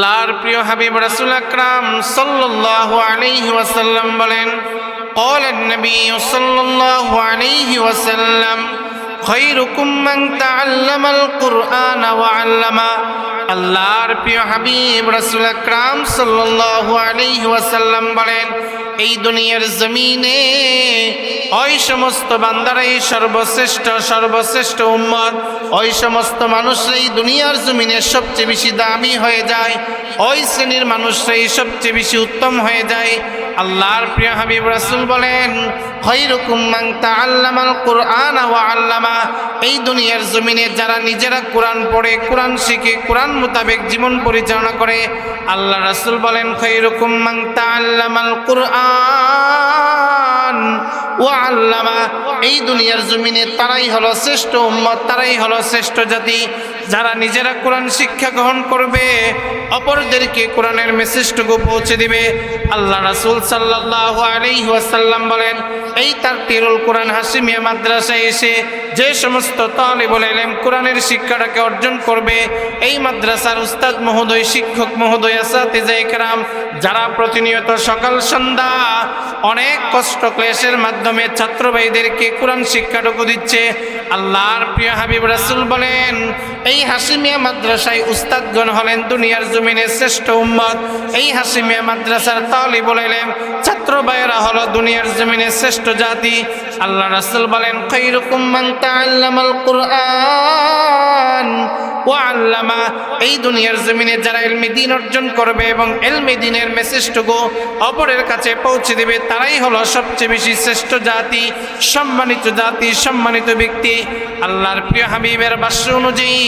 আল্লাহর প্রিয় হাবিব রাসূল আকরাম সাল্লাল্লাহু আলাইহি ওয়াসাল্লাম বলেন, قال النبي صلى الله عليه وسلم خيركم من تعلم القرآن وعلمه। আল্লাহর প্রিয় হাবিব রাসূল আকরাম সাল্লাল্লাহু আলাইহি ওয়াসাল্লাম বলেন, এই দুনিয়ার জমিনে ওই সমস্ত বান্দারাই সর্বশ্রেষ্ঠ উম্মত, ওই সমস্ত মানুষরাই দুনিয়ার জমিনে সবচেয়ে বেশি দামি হয়ে যায়, ওই শ্রেণীর মানুষরাই সবচেয়ে বেশি উত্তম হয়ে যায়। আল্লাহর প্রিয় হাবিব রাসূল বলেন, খায়রুকুম মান তাআল্লামাল কুরআন ওয়া আল্লামা। এই দুনিয়ার জমিনে যারা নিজেরা কোরআন পড়ে, কোরআন শিখে, কোরআন মোতাবেক জীবন পরিচালনা করে, আল্লাহ রাসূল বলেন, খায়রুকুম মান তাআল্লামাল কুরআন ওয়া আল্লামা। এই দুনিয়ার জমিনে তারাই হলো শ্রেষ্ঠ উম্মত, তারাই হলো শ্রেষ্ঠ জাতি, যারা নিজেরা কোরআন শিক্ষা গ্রহণ করবে, অপরদেরকে কোরআনের মেসেজটুকু পৌঁছে দিবে। আল্লাহ রাসূল সাল্লাল্লাহু আলাইহি ওয়াসাল্লাম বলেন, এই তারতিরুল কোরআন হাশিমিয়া মাদ্রাসায় এসে যে সমস্ত তালিবুল ইলম কোরআনের শিক্ষাটাকে অর্জন করবে, এই মাদ্রাসার উস্তাদ মহোদয়, শিক্ষক মহোদয়, আসাতিজা ইকরাম যারা প্রতিনিয়ত সকাল সন্ধ্যা অনেক কষ্ট ক্লেশের মাধ্যমে ছাত্র ভাইদেরকে কোরআন শিক্ষাটুকু দিচ্ছে, আল্লাহর প্রিয় হাবিব রাসূল বলেন, এই হাশিমিয়া মাদ্রাসায় উস্তাদগণ হলেন দুনিয়ার জমিনে শ্রেষ্ঠ উম্মত। এই হাশিমিয়া মাদ্রাসার তালিবুল ইলম ছাত্র ভাইয়েরা হলো দুনিয়ার জমিনে শ্রেষ্ঠ জাতি। আল্লাহ রাসূল বলেন, খায়রুকুম মান তাআল্লামাল কুরআন ওয়া আল্লামা। এই দুনিয়ার জমিনে যারা ইলমে দ্বীন অর্জন করবে এবং ইলমে দ্বীনের মেসেজটুকু অপরের কাছে পৌঁছে দেবে, তারাই হলো সবচেয়ে বেশি শ্রেষ্ঠ জাতি, সম্মানিত জাতি, সম্মানিত ব্যক্তি। আল্লাহর প্রিয় হাবিবের বাক্য অনুযায়ী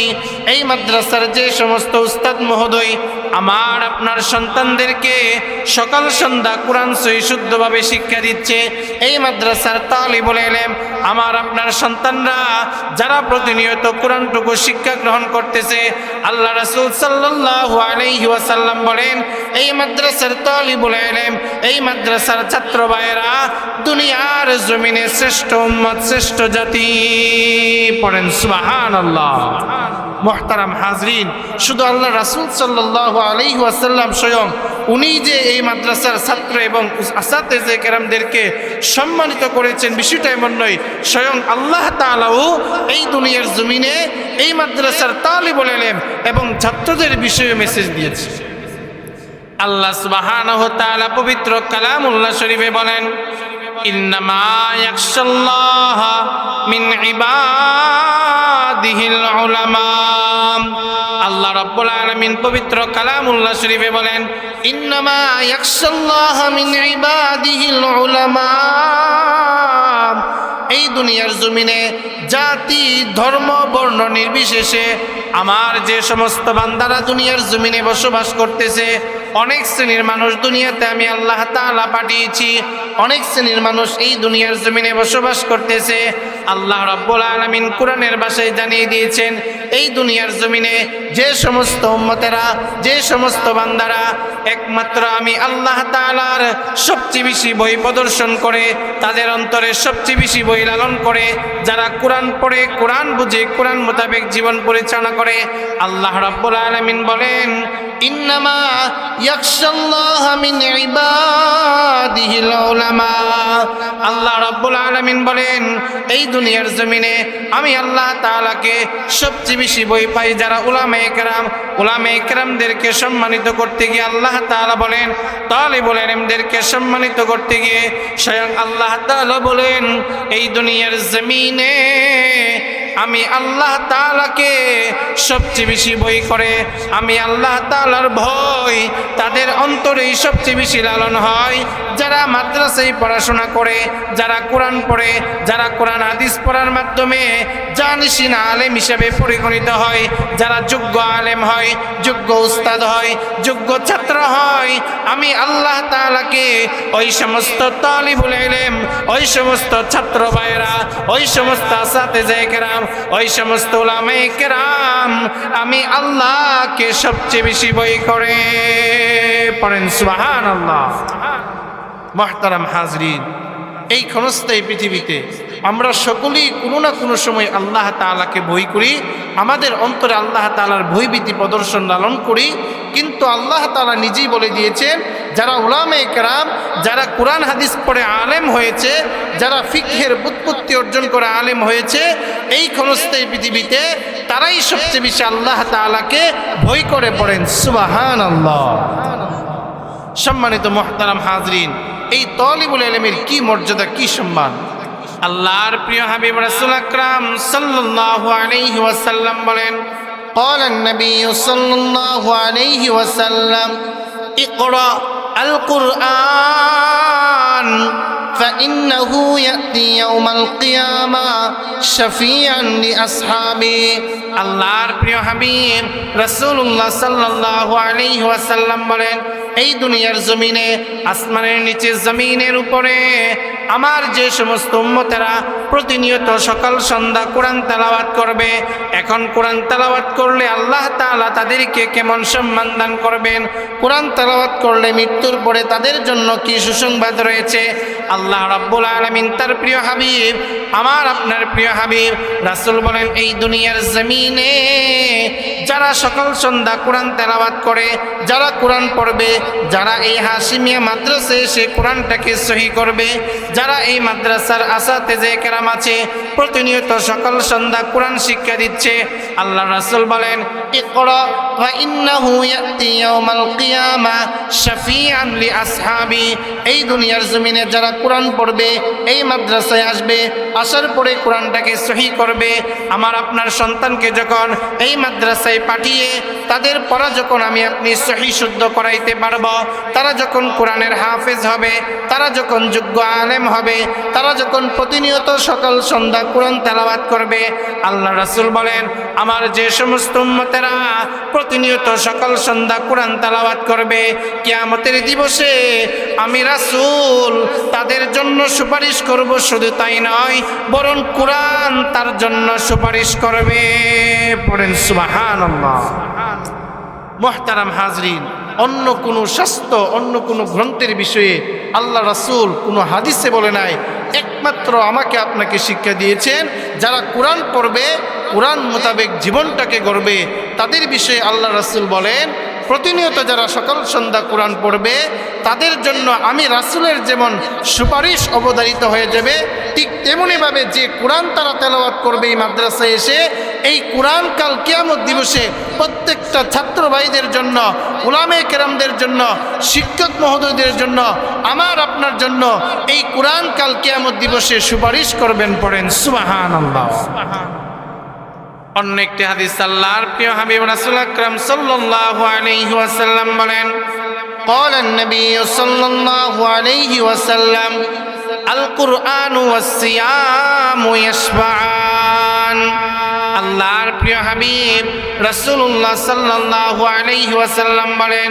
এই মাদ্রাসার যে সমস্ত উস্তাদ মহোদয় আমার আপনার সন্তানদেরকে সকাল সন্ধ্যা কোরআন সহি শুদ্ধভাবে শিক্ষা দিচ্ছে, এই মাদ্রাসার তালিবুল ইলম আমার আপনার সন্তানরা যারা প্রতিনিয়ত কোরআনটুকু শিক্ষা গ্রহণ করতেছে, আল্লাহ রাসূল সাল্লাল্লাহু আলাইহি ওয়াসাল্লাম বলেন, এই মাদ্রাসার তালিবুল ইলম, এই মাদ্রাসার ছাত্র ভাইয়েরা দুনিয়ার জমিনে শ্রেষ্ঠ উম্মত, শ্রেষ্ঠ জাতি। পড়েন সুবহানাল্লাহ। মুহতারাম হাজরিন, শুধু আল্লাহ রাসূল সাল্লাল্লাহু আলাইহি ওয়াসাল্লাম স্বয়ং উনি যে এই মাদ্রাসার ছাত্র এবং আসাতিজা কেরামদেরকে সম্মানিত করেছেন বিষয়টা এমন নয়, স্বয়ং আল্লাহ তাআলাও এই দুনিয়ার জমিনে এই মাদ্রাসার তালিবুল ইলম এবং ছাত্রদের বিষয়ে মেসেজ দিয়েছে। আল্লাহ সুবহানাহু ওয়া তাআলা পবিত্র কালামুল্লাহ শরীফে বলেন, ইন্নামা ইয়াখশাল্লাহা মিন ইবাদিহিল উলামা। আল্লাহ রাব্বুল আলামিন পবিত্র কালামুল্লাহ শরীফে বলেন, ইন্নামা ইয়াখশাল্লাহা মিন ইবাদিহিল উলামা। এই দুনিয়ার জমিনে জাতি, ধর্ম, বর্ণ নির্বিশেষে আমার যে সমস্ত বান্দারা দুনিয়ার জমিনে বসবাস করতেছে, অনেক শ্রেণীর মানুষ দুনিয়াতে আমি আল্লাহ তাআলা পাঠিয়েছি, অনেক শ্রেণীর মানুষ এই দুনিয়ার জমিনে বসবাস করতেছে। আল্লাহ রাব্বুল আলামিন কোরআনের ভাষায় জানিয়ে দিয়েছেন, এই দুনিয়ার জমিনে যে সমস্ত উম্মতেরা, যে সমস্ত বান্দারা একমাত্র আমি আল্লাহ তাআলার সবচেয়ে বেশি বই প্রদর্শন করে, তাদের অন্তরে সবচেয়ে বেশি বই লালন করে, যারা কোরআন পড়ে, কোরআন বুঝে, কোরআন মোতাবেক জীবন পরিচালনা করে, আল্লাহ রাব্বুল আলামিন বলেন, ইন্নামা ইয়াখশাল্লাহা মিন ইবাদিহিল উলামা। আল্লাহ রাব্বুল আলামিন বলেন, এই দুনিয়ার জমিনে আমি আল্লাহ তাআলাকে সবচেয়ে বেশি বই পাই যারা উলামায়ে কেরাম। উলামায়ে কেরামদেরকে সম্মানিত করতে গিয়ে আল্লাহ তাআলা বলেন, তালিবুল ইলমদেরকে সম্মানিত করতে গিয়ে স্বয়ং আল্লাহ তাআলা বলেন, এই দুনিয়ার জমিনে আমি আল্লাহ তাআলাকে সবচেয়ে বেশি ভয় করে, আমি আল্লাহ তাআলার ভয় তাদের অন্তরেই সবচেয়ে বেশি লালন হয়, যারা মাদ্রাসায় পড়াশোনা করে, যারা কোরআন পড়ে, যারা কোরআন হাদিস পড়ার মাধ্যমে জানিশিনা আলেম হিসেবে পরিগণিত হয়, যারা যোগ্য আলেম হয়, যোগ্য উস্তাদ হয়, যোগ্য ছাত্র হয়, আমি আল্লাহ তাআলাকে ওই সমস্ত তালিবুল ইলম, ওই সমস্ত ছাত্র ভাইরা, ওই সমস্ত আসাতিজা কেরাম, ওই সমস্ত উলামায়ে কেরাম আমি আল্লাহকে সবচেয়ে বেশি ভয় করে। পড়েন সুবহানাল্লাহ। মুহতারাম হাজরিন, এই ক্ষণস্থায়ী পৃথিবীতে আমরা সকলেই কোনো না কোনো সময় আল্লাহ তাআলাকে ভয় করি, আমাদের অন্তরে আল্লাহ তাআলার ভয়ভীতি প্রদর্শন লালন করি, কিন্তু আল্লাহ তাআলা নিজেই বলে দিয়েছেন, যারা উলামায়ে কেরাম, যারা কোরআন হাদিস পড়ে আলেম হয়েছে, যারা ফিকহের ব্যুৎপত্তি অর্জন করে আলেম হয়েছে, এই ক্ষণস্থায়ী পৃথিবীতে তারাই সবচেয়ে বেশি আল্লাহ তাআলাকে ভয় করে পড়েন। সুবহানাল্লাহ। সম্মানিত মুহতারাম হাজরিন, এই তালিবুল ইলমের কি মর্যাদা, কি সম্মান! আল্লাহর প্রিয় হাবিব রাসূল আকরাম সাল্লাল্লাহু আলাইহি ওয়াসাল্লাম বলেন, قال النبي صلى الله عليه وسلم اقرأ القرآن فإنه يأتي يوم القيامة شفيعا لأصحابه। আল্লাহর প্রিয় হাবিব রাসূলুল্লাহ সাল্লাল্লাহু আলাইহি ওয়াসাল্লাম বলেন, এই দুনিয়ার জমিনে, আসমানের নিচে, জমিনের উপরে আমার যে সমস্ত উম্মতেরা প্রতিনিয়ত সকাল সন্ধ্যা কোরআন তেলাওয়াত করবে, এখন কোরআন তেলাওয়াত করলে আল্লাহ তাআলা তাদেরকে কেমন সম্মান দান করবেন, কোরআন তেলাওয়াত করলে মৃত্যুর পরে তাদের জন্য কি সুসংবাদ রয়েছে। আল্লাহ রাব্বুল আলামিন তার প্রিয় হাবিব, আমার আপনার প্রিয় হাবিব রাসূল বলেন, এই দুনিয়ার জমিনে যারা সকাল সন্ধ্যা কোরআন তেলাওয়াত করে, যারা কোরআন পড়বে, যারা এই হাশিমিয়া মাদ্রাসায় এসে কোরআনটাকে সহি করবে, যারা এই মাদ্রাসার আসাতেজে কেরাম আছে, প্রতিনিয়ত সকাল সন্ধ্যা কোরআন শিক্ষা দিচ্ছে, আল্লাহ রাসূল বলেন, ইকরা ওয়া ইন্নাহু ইয়াতি ইয়াউমাল কিয়ামা শাফিআন লি আসহাবি। এই দুনিয়ার জমিনে যারা কোরআন পড়বে, এই মাদ্রাসায় আসবে, আসার পরে কোরআনটাকে সহি করবে, আমার আপনার সন্তানকে যখন এই মাদ্রাসায় পাঠিয়ে তাদের পড়া যখন আমি আপনি সহি শুদ্ধ করাইতে পারব, তারা যখন কোরআনের হাফেজ হবে, তারা যখন যোগ্য আলেম হবে, তারা যখন প্রতিনিয়ত সকাল সন্ধ্যা কোরআন তেলাওয়াত করবে, আল্লাহ রাসূল বলেন, আমার যে সমস্ত উম্মতেরা প্রতিনিয়ত সকাল সন্ধ্যা কোরআন তেলাওয়াত করবে, কিয়ামতের দিবসে আমি রাসূল তাদের জন্য সুপারিশ করব। শুধু তাই নয়, বরং কোরআন তার জন্য সুপারিশ করবে। পড়েন সুবহানাল্লাহ। মুহতারাম হাজরিন, অন্য কোনো শাস্ত্র, অন্য কোনো গ্রন্থের বিষয়ে আল্লাহ রাসূল কোনো হাদিসে বলে নাই, একমাত্র আমাকে আপনাকে শিক্ষা দিয়েছেন, যারা কোরআন পড়বে, কোরআন মোতাবেক জীবনটাকে গড়বে, তাদের বিষয়ে আল্লাহ রাসূল বলেন, প্রতিনিয়ত যারা সকাল সন্ধ্যা কোরআন পড়বে, তাদের জন্য আমি রাসূলের যেমন সুপারিশ অবধারিত হয়ে যাবে, ঠিক তেমনিভাবে যে কোরআন তারা তেলাওয়াত করবে এই মাদ্রাসায় এসে, এই কোরআন কাল কিয়ামত দিবসে প্রত্যেকটা ছাত্র ভাইদের জন্য, উলামায়ে কেরামদের জন্য, শিক্ষক মহোদয়দের জন্য, আমার আপনার জন্য এই কোরআন কাল কিয়ামত দিবসে সুপারিশ করবেন। পড়েন সুবহানাল্লাহ। অন্য একটি হাদিস আল্লাহর প্রিয় হাবিব রাসূল আকরাম সাল্লাল্লাহু আলাইহি ওয়াসাল্লাম বলেন, قال النبي صلى الله عليه وسلم القرآن والصيام يشفعان। আল্লাহর প্রিয় হাবিব রাসূলুল্লাহ সাল্লাল্লাহু আলাইহি ওয়াসাল্লাম বলেন,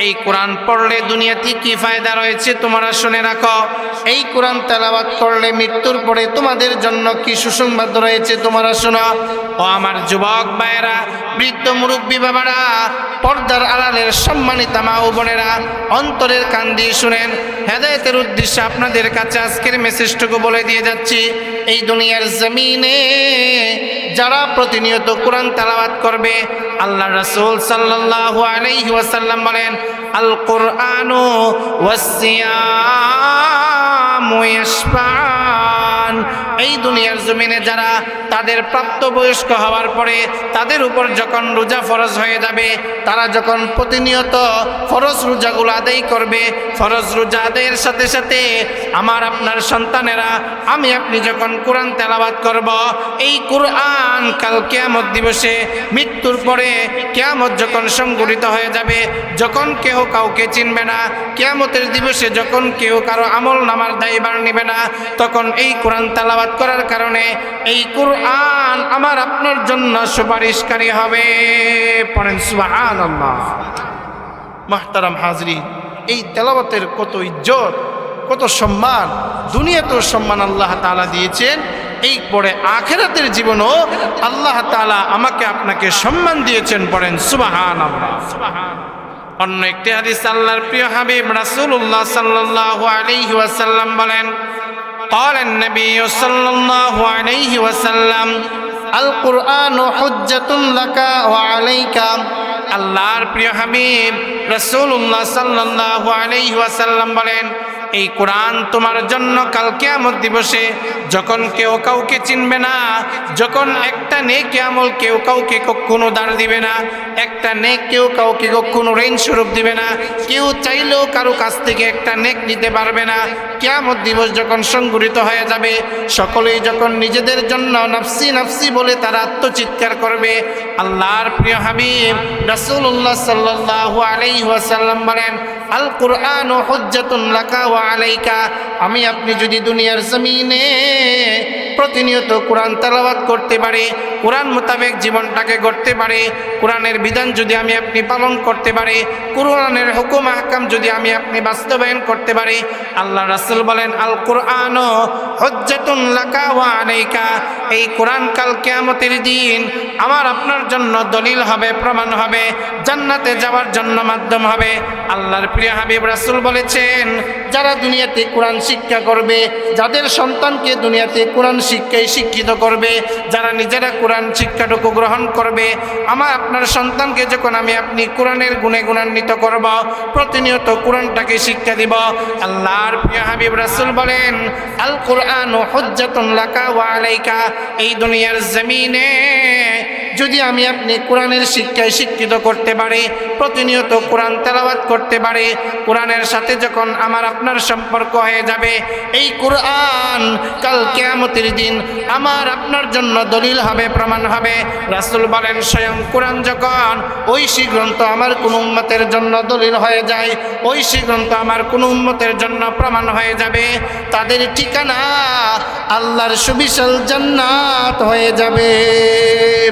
এই কোরআন পড়লে দুনিয়াতে কি ফায়দা রয়েছে তোমরা শুনে রাখো, এই কোরআন তেলাওয়াত করলে মৃত্যুর পরে তোমাদের জন্য কি সুসংবাদ রয়েছে তোমরা শোনো। ও আমার যুবক ভাইয়েরা, বৃদ্ধ মুরব্বী বাবারা, পর্দার আড়ালের সম্মানিতা মা ও বোনেরা, অন্তরের কান দিয়ে শুনেন, হেদায়েতের উদ্দেশ্যে আপনাদের কাছে আজকের মেসেজটুকু বলে দিয়ে যাচ্ছি। এই দুনিয়ার জমিনে যারা প্রতিনিয়ত কোরআন তেলাওয়াত করবে, আল্লাহ রাসূল সাল্লাল্লাহু আলাইহি ওয়াসাল্লাম বলেন, আল কুরআনু ওয়াস সিয়ামু ইয়াশফাআন। এই দুনিয়ার জমিনে যারা তাদের প্রাপ্তবয়স্ক হওয়ার পরে তাদের উপর যখন রোজা ফরজ হয়ে যাবে, তারা যখন প্রতিনিয়ত ফরজ রোজাগুলো আদায় করবে, ফরজ রোজা আদায়ের সাথে সাথে আমার আপনার সন্তানেরা, আমি আপনি যখন কোরআন তেলাওয়াত করব, এই কোরআন কাল কিয়ামত দিবসে মৃত্যুর পরে কিয়ামত যখন সংঘটিত হয়ে যাবে, যখন কেউ কাউকে চিনবে না, কিয়ামতের দিবসে যখন কেউ কারো আমল নামার দায়ভার নেবে না, তখন এই কোরআন তেলাওয়াত করার কারণে এই কোরআন আমার আপনার জন্য সুপারিশকারী হবে। পড়েন সুবহানাল্লাহ। মুহতারাম হাজরিন, এই তেলাওয়াতের কত ইজ্জত, কত সম্মান, দুনিয়াতেও সম্মান আল্লাহ তাআলা দিয়েছেন, এই পরে আখিরাতের জীবনও আল্লাহ তাআলা আমাকে আপনাকে সম্মান দিয়েছেন। পড়েন সুবহানাল্লাহ। অন্য একটি হাদিস আল্লাহর প্রিয় হাবিব রাসূলুল্লাহ সাল্লাল্লাহু আলাইহি ওয়াসাল্লাম বলেন, قال النبي صلى الله عليه وسلم القرآن حجة لك وعليك আল্লাহর প্রিয় হাবিব রাসূলুল্লাহ সাল্লাল্লাহু আলাইহি ওয়াসাল্লাম বলেন, এই কোরআন তোমার জন্য কাল কিয়ামত দিবসে যখন কেউ কাউকে চিনবে না, যখন একটা নেক আমল কেউ কাউকে কখনো দাঁড় দিবে না, একটা নেক কেউ কাউকে কখনো ঋণ স্বরূপ দিবে না, কেউ চাইলেও কারো কাছ থেকে একটা নেক নিতে পারবে না। কিয়ামত দিবস যখন সংঘটিত হয়ে যাবে, সকলেই যখন নিজেদের জন্য নাফসি নাফসি বলে তারা আত্মচিৎকার করবে, আল্লাহর প্রিয় হাবিব রাসূলুল্লাহ সাল্লাল্লাহু আলাইহি ওয়াসাল্লাম বলেন, আল কুরআনু হুজ্জাতুন লাকা ওয়া আলাইকা। আমি আপনি যদি দুনিয়ার জমিনে প্রতিনিয়ত কোরআন তেলাওয়াত করতে পারি, কোরআন মোতাবেক জীবনটাকে গড়তে পারি, কোরআনের বিধান যদি আমি আপনি পালন করতে পারি, কোরআনের হুকুম আহকাম যদি আমি আপনি বাস্তবায়ন করতে পারি, আল্লাহ রাসূল বলেন, আল কুরআনু হুজ্জাতুন লাকা ওয়া আলাইকা। এই কোরআন কাল কিয়ামতের দিন আমার আপনার জন্য দলিল হবে, প্রমাণ হবে, জান্নাতে যাওয়ার জন্য মাধ্যম হবে। আল্লাহর প্রিয় হাবিব রাসূল বলেছেন, যারা দুনিয়াতে কোরআন শিক্ষা করবে, যাদের সন্তানকে দুনিয়াতে কোরআন শিক্ষায় শিক্ষিত করবে, যারা নিজেরা কোরআন শিক্ষাটুকু গ্রহণ করবে, আমার আপনার সন্তানকে যখন আমি আপনি কোরআনের গুণে গুণান্বিত করব, প্রতিনিয়ত কোরআনটাকে শিক্ষা দিব, আল্লাহর প্রিয় হাবিব রাসূল বলেন, আল কুরআনু হুজ্জাতুন লাকা ওয়া আলাইকা। এই দুনিয়ার জমিনে যদি আমি আপনি কোরআনের শিক্ষায় শিক্ষিত করতে পারি, প্রতিনিয়ত কোরআন তেলাওয়াত করতে পারি, কোরআনের সাথে যখন আমার আপনার সম্পর্ক হয়ে যাবে, এই কোরআন কাল কিয়ামতের দিন আমার আপনার জন্য দলিল হবে, প্রমাণ হবে। রাসূল বলেন, স্বয়ং কোরআন যখন ঐশী গ্রন্থ আমার কোন উম্মতের জন্য দলিল হয়ে যায়, ঐশী গ্রন্থ আমার কোন উম্মতের জন্য প্রমাণ হয়ে যাবে, তাদের ঠিকানা আল্লাহর সুবিশাল জান্নাত হয়ে যাবে।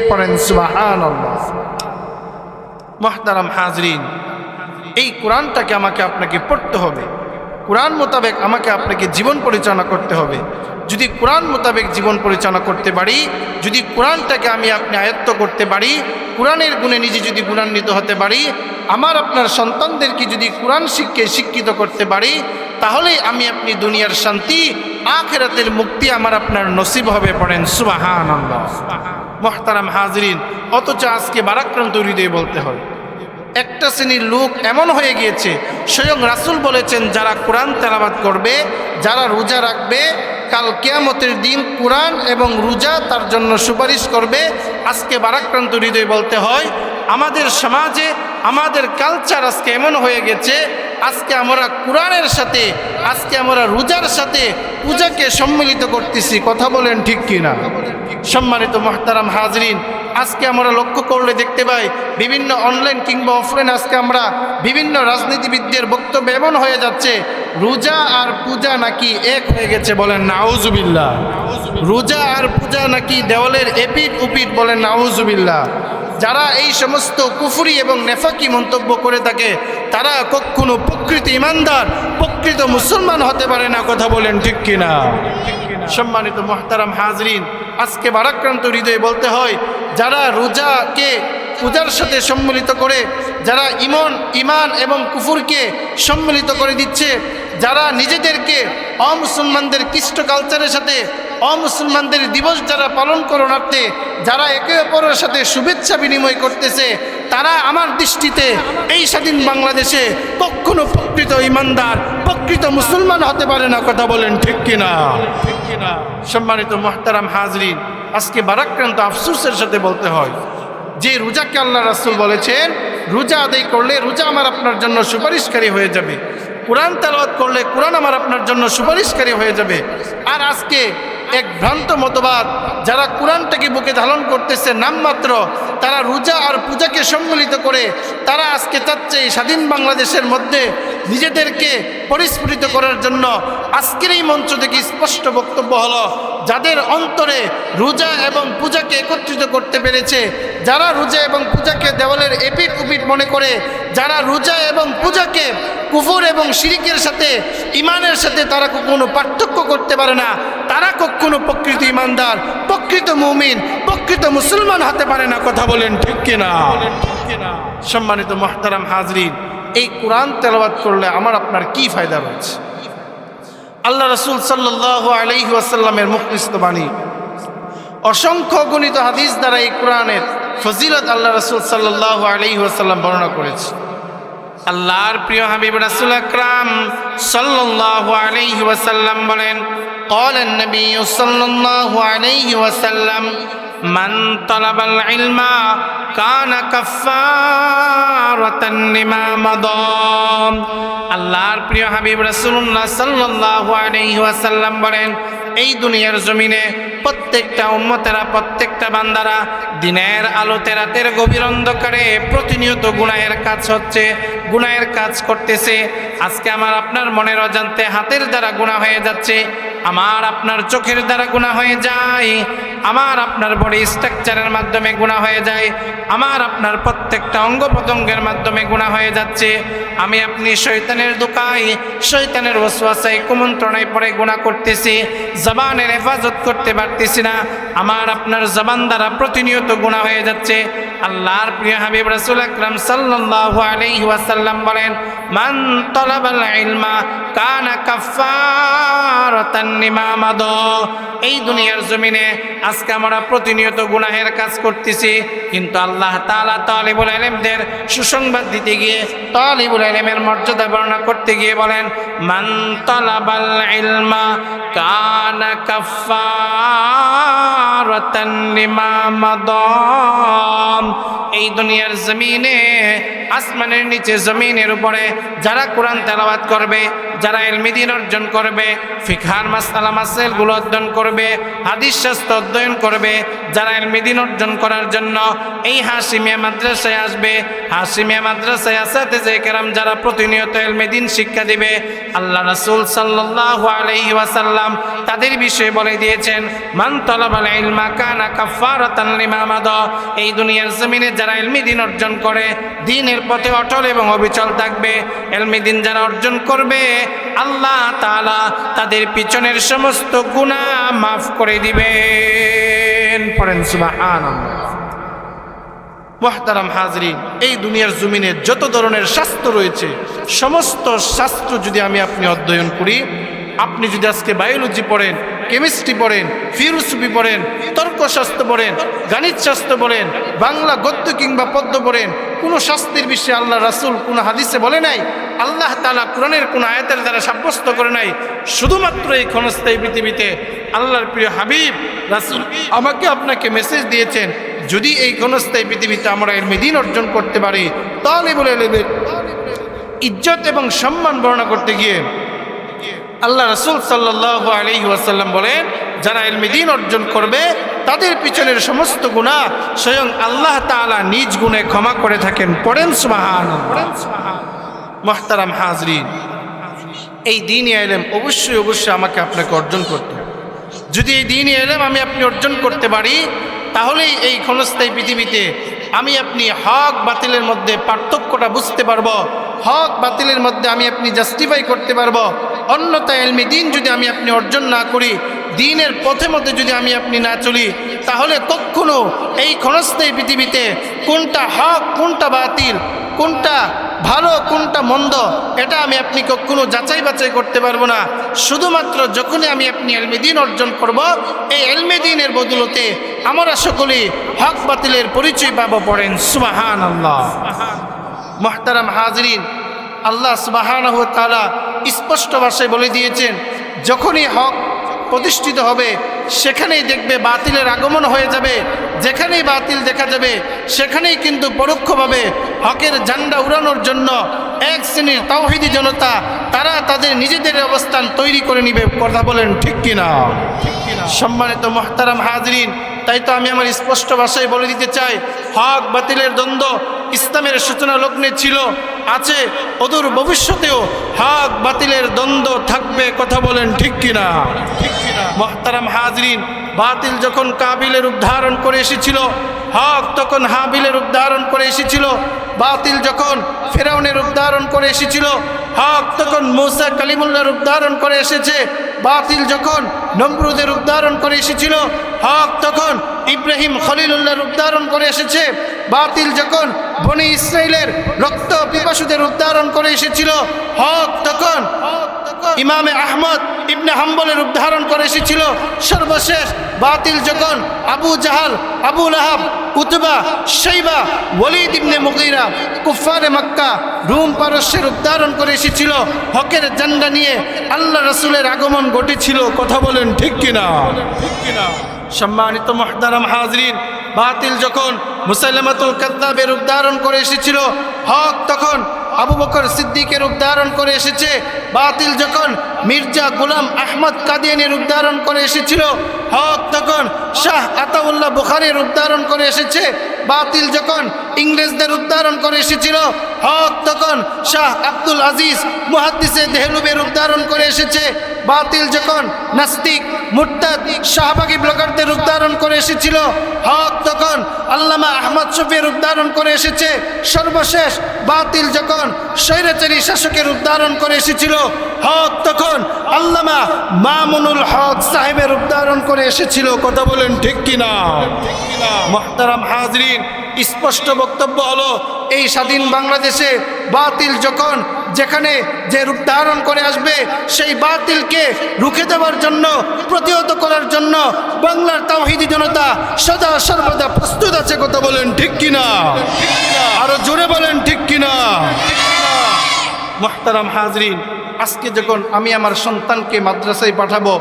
পড়েন সুবহানাল্লাহ। মুহতারাম হাজরিন, এই কোরআনটাকে আমাকে আপনাকে পড়তে হবে, কোরআন মোতাবেক আমাকে আপনাকে জীবন পরিচালনা করতে হবে। যদি কোরআন মোতাবেক জীবন পরিচালনা করতে পারি, যদি কোরআনটাকে আমি আপনি আয়ত্ত করতে পারি, কোরআনের গুণে নিজে যদি গুণান্বিত হতে পারি, আমার আপনার সন্তানদেরকে যদি কোরআন শিক্ষায় শিক্ষিত করতে পারি, তাহলেই আমি আপনি দুনিয়ার শান্তি, আখিরাতের মুক্তি আমার আপনার নসিব হবে। পড়েন সুবহানাল্লাহ। মুহতারাম হাজরিন, অথচ আজকে ভারাক্রান্ত হৃদয়ে বলতে হয়, একটা শ্রেণীর লোক এমন হয়ে গিয়েছে, স্বয়ং রাসূল বলেছেন, যারা কোরআন তেলাওয়াত করবে, যারা রোজা রাখবে, কাল কিয়ামতের দিন কোরআন এবং রোজা তার জন্য সুপারিশ করবে। আজকে ভারাক্রান্ত হৃদয়ে বলতে হয়, আমাদের সমাজে আমাদের কালচার আজকে এমন হয়ে গেছে, আজকে আমরা কোরআনের সাথে, আজকে আমরা রোজার সাথে পূজাকে সম্মিলিত করতেছি। কথা বলেন ঠিক কিনা? সম্মানিত মুহতারাম হাজরিন, আজকে আমরা লক্ষ্য করলে দেখতে পাই, বিভিন্ন অনলাইন কিংবা অফলাইন আজকে আমরা বিভিন্ন রাজনীতিবিদদের বক্তব্য এমন হয়ে যাচ্ছে, রোজা আর পূজা নাকি এক হয়ে গেছে। বলেন নাউজুবিল্লাহ। রোজা আর পূজা নাকি দেওয়ালের এপিট উপিট। বলেন নাউজুবিল্লাহ। যারা এই সমস্ত কুফরি এবং নেফাকি মন্তব্য করে থাকে, তারা কখনো প্রকৃত ইমানদার, প্রকৃত মুসলমান হতে পারে না। কথা বলেন ঠিক কিনা? সম্মানিত মুহতারাম হাজরিন, আজকে ভারাক্রান্ত হৃদয়ে বলতে হয়, যারা রোজাকে পূজার সাথে সম্মিলিত করে, যারা ইমান এবং কুফুরকে সম্মিলিত করে দিচ্ছে, যারা নিজেদেরকে অমুসলমানদের কৃষ্ট কালচারের সাথে, অমুসলমানদের দিবস যারা পালন করণার্থে যারা একে অপরের সাথে শুভেচ্ছা বিনিময় করতেছে, তারা আমার দৃষ্টিতে এই স্বাধীন বাংলাদেশে কখনো প্রকৃত ইমানদার, প্রকৃত মুসলমান হতে পারে না। কথা বলেন ঠিক কিনা? সম্মানিত মুহতারাম হাজরিন, আজকে ভারাক্রান্ত আফসোসের সাথে বলতে হয় যে রোজাকে আল্লাহ রাসূল বলেছেন, রোজা আদায় করলে রোজা আমার আপনার জন্য সুপারিশকারী হয়ে যাবে, কোরআন তেলাওয়াত করলে কোরআন আমার আপনার জন্য সুপারিশকারী হয়ে যাবে। আর আজকে এক ভ্রান্ত মতবাদ, যারা কোরআনটাকে বুকে ধারণ করতেছে নামমাত্র, তারা রোজা আর পূজাকে সম্মিলিত করে তারা আজকে চাচ্ছে স্বাধীন বাংলাদেশের মধ্যে নিজেদেরকে পরিস্ফুটিত করার জন্য। আজকের এই মঞ্চ থেকে স্পষ্ট বক্তব্য হলো, যাদের অন্তরে রোজা এবং পূজাকে একত্রিত করতে পেরেছে, যারা রোজা এবং পূজাকে দেওয়ালের এপিট উপিট মনে করে, যারা রোজা এবং পূজাকে কুফর এবং শিরিকের সাথে, ইমানের সাথে তারা কখনো পার্থক্য করতে পারে না, তারা কখনো প্রকৃত ইমানদার, প্রকৃত মুমিন, প্রকৃত মুসলমান হতে পারে না। কথা বলেন ঠিক কিনা? সম্মানিত মুহতারাম হাজরিন, এই কোরআন তেলাওয়াত করলে আমার আপনার কি ফায়দা রয়েছে? আল্লাহ রাসূল সাল্লাল্লাহু আলাইহি ওয়াসাল্লামের মুখনিসৃত বাণী, অসংখ্য গণিত হাদিস দ্বারা এই কোরআনের ফজিলত আল্লাহ রাসূল সাল্লাল্লাহু আলাইহি ওয়াসাল্লাম বর্ণনা করেছে। আল্লাহর প্রিয় হাবিব রাসূল আকরাম সাল্লাল্লাহু আলাইহি ওয়াসাল্লাম বলেন, قال النبي صلى الله عليه وسلم من طلب العلم كان كفارة لما مضى। আল্লাহর প্রিয় হাবিব রাসূলুল্লাহ সাল্লাল্লাহু আলাইহি ওয়াসাল্লাম বলেন, এই দুনিয়ার জমিনে প্রত্যেকটা উম্মতেরা, প্রত্যেকটা বান্দারা দিনের আলোতে রাতের গভীর অন্ধকারে প্রতিনিয়ত গুনাহের কাজ হচ্ছে, গুনাহের কাজ করতেছে। আজকে আমার আপনার মনের অজান্তে হাতের দ্বারা গুনাহ হয়ে যাচ্ছে, আমার আপনার চোখের দ্বারা গুনাহ হয়ে যায়, আমার আপনার বডি স্ট্রাকচারের মাধ্যমে গুনাহ হয়ে যায়, আমার আপনার প্রত্যেকটা অঙ্গ প্রত্যঙ্গের মাধ্যমে গুনাহ হয়ে যাচ্ছে। আমি আপনি শয়তানের ধোঁকায়, শয়তানের ওয়াসওয়াসায়, কুমন্ত্রণায় পড়ে গুনাহ করতেছি, জবানের হেফাজত করতে পারতেছি না, আমার আপনার জবান দ্বারা প্রতিনিয়ত গুনাহ হয়ে যাচ্ছে। আল্লাহর প্রিয় হাবিব রাসূল আকরাম সাল্লাল্লাহু আলাইহি ওয়াসাল্লাম বলেন, মান তালাবাল ইলমা কানা কাফফারাতান লিমা মাদা। এই দুনিয়ার জমিনে আজকে আমরা প্রতিনিয়ত গুনাহের কাজ করতেছি, কিন্তু আল্লাহ তাআলা তালিবুল ইলমদের সুসংবাদ দিতে গিয়ে, তালিবুল ইলমের মর্যাদা বর্ণনা করতে গিয়ে বলেন, মান তালাবাল ইলমা কানা কাফফারাতান লিমা মাদা। এই দুনিয়ার জমিনে, আসমানের নিচে, জমিনের উপরে যারা কোরআন তেলাওয়াত করবে, যারা ইলমে দ্বীন অর্জন করবে, ফিকহার মাসআলা মাসাইলগুলো অধ্যয়ন করবে, হাদিস শাস্ত্র অধ্যয়ন করবে, যারা ইলমে দ্বীন অর্জন করার জন্য এই হাশিমিয়া মাদ্রাসায় আসবে, হাশিমিয়া মাদ্রাসায় আসাতিজে কেরাম যারা প্রতিনিয়ত ইলমে দ্বীন শিক্ষা দিবে, আল্লাহ রাসূল সাল্লাল্লাহু আলাইহি ওয়াসাল্লাম তাদের বিষয়ে বলে দিয়েছেন, মান তালাবাল ইলমা কানা কাফফারাতান লিমা মাদা। এই দুনিয়ার জমিনে যারা ইলমে দ্বীন অর্জন করে, দ্বীনের পথে অটল এবং অবিচল থাকবে, ইলমে দ্বীন যারা অর্জন করবে, আল্লাহ তাআলা তাদের পিছনের সমস্ত গুনাহ মাফ করে দিবেন। পড়েন সুবহানাল্লাহ। মুহতারাম হাজরিন, এই দুনিয়ার জমিনে যত ধরনের শাস্ত্র রয়েছে, সমস্ত শাস্ত্র যদি আমি আপনি অধ্যয়ন করি, আপনি যদি আজকে বায়োলজি পড়েন, কেমিস্ট্রি পড়েন, ফিলোসফি পড়েন, তর্কশাস্ত্র পড়েন, গণিত শাস্ত্র পড়েন, বাংলা গদ্য কিংবা পদ্য পড়েন, কোনো শাস্ত্রের বিষয়ে আল্লাহ রাসূল কোনো হাদিসে বলে নাই, আল্লাহ তাআলা কোরআনের কোনো আয়াতের দ্বারা সাব্যস্ত করে নাই। শুধুমাত্র এই ক্ষণস্থায়ী পৃথিবীতে আল্লাহর প্রিয় হাবিব রাসূল আমাকে আপনাকে মেসেজ দিয়েছেন, যদি এই ক্ষণস্থায়ী পৃথিবীতে আমরা ইলমে দ্বীন অর্জন করতে পারি, তালিবুল ইলমের ইজ্জত এবং সম্মান বর্ণনা করতে গিয়ে আল্লাহ রাসূল সাল্লাল্লাহু আলাইহি ওয়াসাল্লাম বলেন, যারা ইলমে দ্বীন অর্জন করবে তাদের পিছনের সমস্ত গুনাহ স্বয়ং আল্লাহ তাআলা নিজ গুণে ক্ষমা করে থাকেন। পড়েন সুবহানাল্লাহ। মুহতারাম হাজরিন, এই দ্বীনি ইলম অবশ্যই অবশ্যই আমাকে আপনাকে অর্জন করতে হবে। যদি এই দ্বীনি ইলম আমি আপনি অর্জন করতে পারি, তাহলেই এই ক্ষণস্থায়ী পৃথিবীতে আমি আপনি হক বাতিলের মধ্যে পার্থক্যটা বুঝতে পারবো, হক বাতিলের মধ্যে আমি আপনি জাস্টিফাই করতে পারবো। অন্যথায় ইলমে দ্বীন যদি আমি আপনি অর্জন না করি, দ্বীনের পথে মধ্যে যদি আমি আপনি না চলি, তাহলে কখনো এই ক্ষণস্থায়ী পৃথিবীতে কোনটা হক, কোনটা বাতিল, কোনটা ভালো, কোনটা মন্দ, এটা আমি আপনি কখনো যাচাই বাছাই করতে পারবো না। শুধুমাত্র যখনই আমি আপনি ইলমে দ্বীন অর্জন করব, এই ইলমে দ্বীনের বদৌলতে আমরা সকলেই হক বাতিলের পরিচয় পাবো। পড়েন সুবহানাল্লাহ। মুহতারাম হাজরিন, আল্লাহ সুবহানাহু ওয়া তাআলা স্পষ্ট ভাষায় বলে দিয়েছেন, যখনই হক প্রতিষ্ঠিত হবে সেখানেই দেখবে বাতিলের আগমন হয়ে যাবে, যেখানেই বাতিল দেখা যাবে সেখানেই কিন্তু পরোক্ষভাবে হকের ঝান্ডা উড়ানোর জন্য এক শ্রেণীর তাওহীদি জনতা তারা তাদের নিজেদের অবস্থান তৈরি করে নিবে। কথা বলেন ঠিক কিনা? সম্মানিত মুহতারাম হাজরিন, তাই তো আমি আমার স্পষ্ট ভাষায় বলে দিতে চাই, হক বাতিলের দ্বন্দ্ব ইসলামের সূচনা লগ্নে ছিল, আছে, অদূর ভবিষ্যতেও হক বাতিলের দ্বন্দ্ব থাকবে। কথা বলেন ঠিক কিনা? মুহতারাম হাজরিন, বাতিল যখন কাবিলের রূপ ধারণ করে এসেছিল, হক তখন হাবিলের রূপ ধারণ করে এসেছিল। বাতিল যখন ফেরাউনের রূপ ধারণ করে এসেছিল, হক তখন মূসা কালিমুল্লাহর রূপ ধারণ করে এসেছে। বাতিল যখন নমরুদের রূপ ধারণ করে এসেছিল, হক তখন ইব্রাহিম খলিলুল্লাহর রূপ ধারণ করে এসেছে। বাতিল যখন বনি ইসরাইলের রক্ত পিপাসুদের রূপ ধারণ করে এসেছিল, হক তখন ইমামে আহমদ ইবনে হাম্বলের রূপ ধারণ করে এসেছিল। সর্বশেষ বাতিল যখন আবু জাহাল, আবু লাহাব, উতবা, শাইবা, ওয়ালিদ ইবনে মুগীরা, কুফফারে মক্কা, রোম পারস্যের রূপ ধারণ করে এসেছিল, হকের ঝান্ডা নিয়ে আল্লাহ রাসূলের আগমন ঘটেছিল। কথা বলেন ঠিক কিনা? সম্মানিত মুহতারাম হাজরিন, বাতিল যখন মুসাইলামাতুল কাযযাবের রূপ ধারণ করে এসেছিল, হক তখন আবু বকর সিদ্দিকের রূপ ধারণ করে এসেছে। বাতিল যখন মির্জা গোলাম আহমদ কাদিয়ানির রূপ ধারণ করে এসেছিল, হক তখন শাহ আতাউল্লাহ বুখারীর রূপ ধারণ করে এসেছে। বাতিল যখন ইংরেজদের রূপ ধারণ করে এসেছিল, হক তখন শাহ আব্দুল আজিজ মুহাদ্দিসে দেহলুবের রূপ ধারণ করে এসেছে। বাতিল যখন নাস্তিক, মুরতাদ, শাহবাগী ব্লগারদের রূপ ধারণ করে এসেছিল, হক তখন আল্লামা আহমদ শফির রূপ ধারণ করে এসেছে। সর্বশেষ বাতিল যখন স্বৈরাচারী শাসকের রূপ ধারণ করে এসেছিল, হক তখন আল্লামা মামুনুল হক সাহেবের রূপ ধারণ করে এসেছিল। কথা বলেন ঠিক কিনা? মুহতারাম হাজরিন, স্পষ্ট বক্তব্য হলো, এই স্বাধীন বাংলাদেশে বাতিল যখন যেখানে যে রূপ ধারণ করে আসবে, সেই বাতিলকে রুখে দেওয়ার জন্য, প্রতিহত করার জন্য বাংলার তাওহীদি জনতা সদা সর্বদা প্রস্তুত আছে। কথা বলেন ঠিক কিনা? আরো জোরে বলেন ঠিক কিনা? মুহতারাম হাজরিন, আজকে যখন আমি আমার সন্তানকে মাদ্রাসায় পাঠাবো,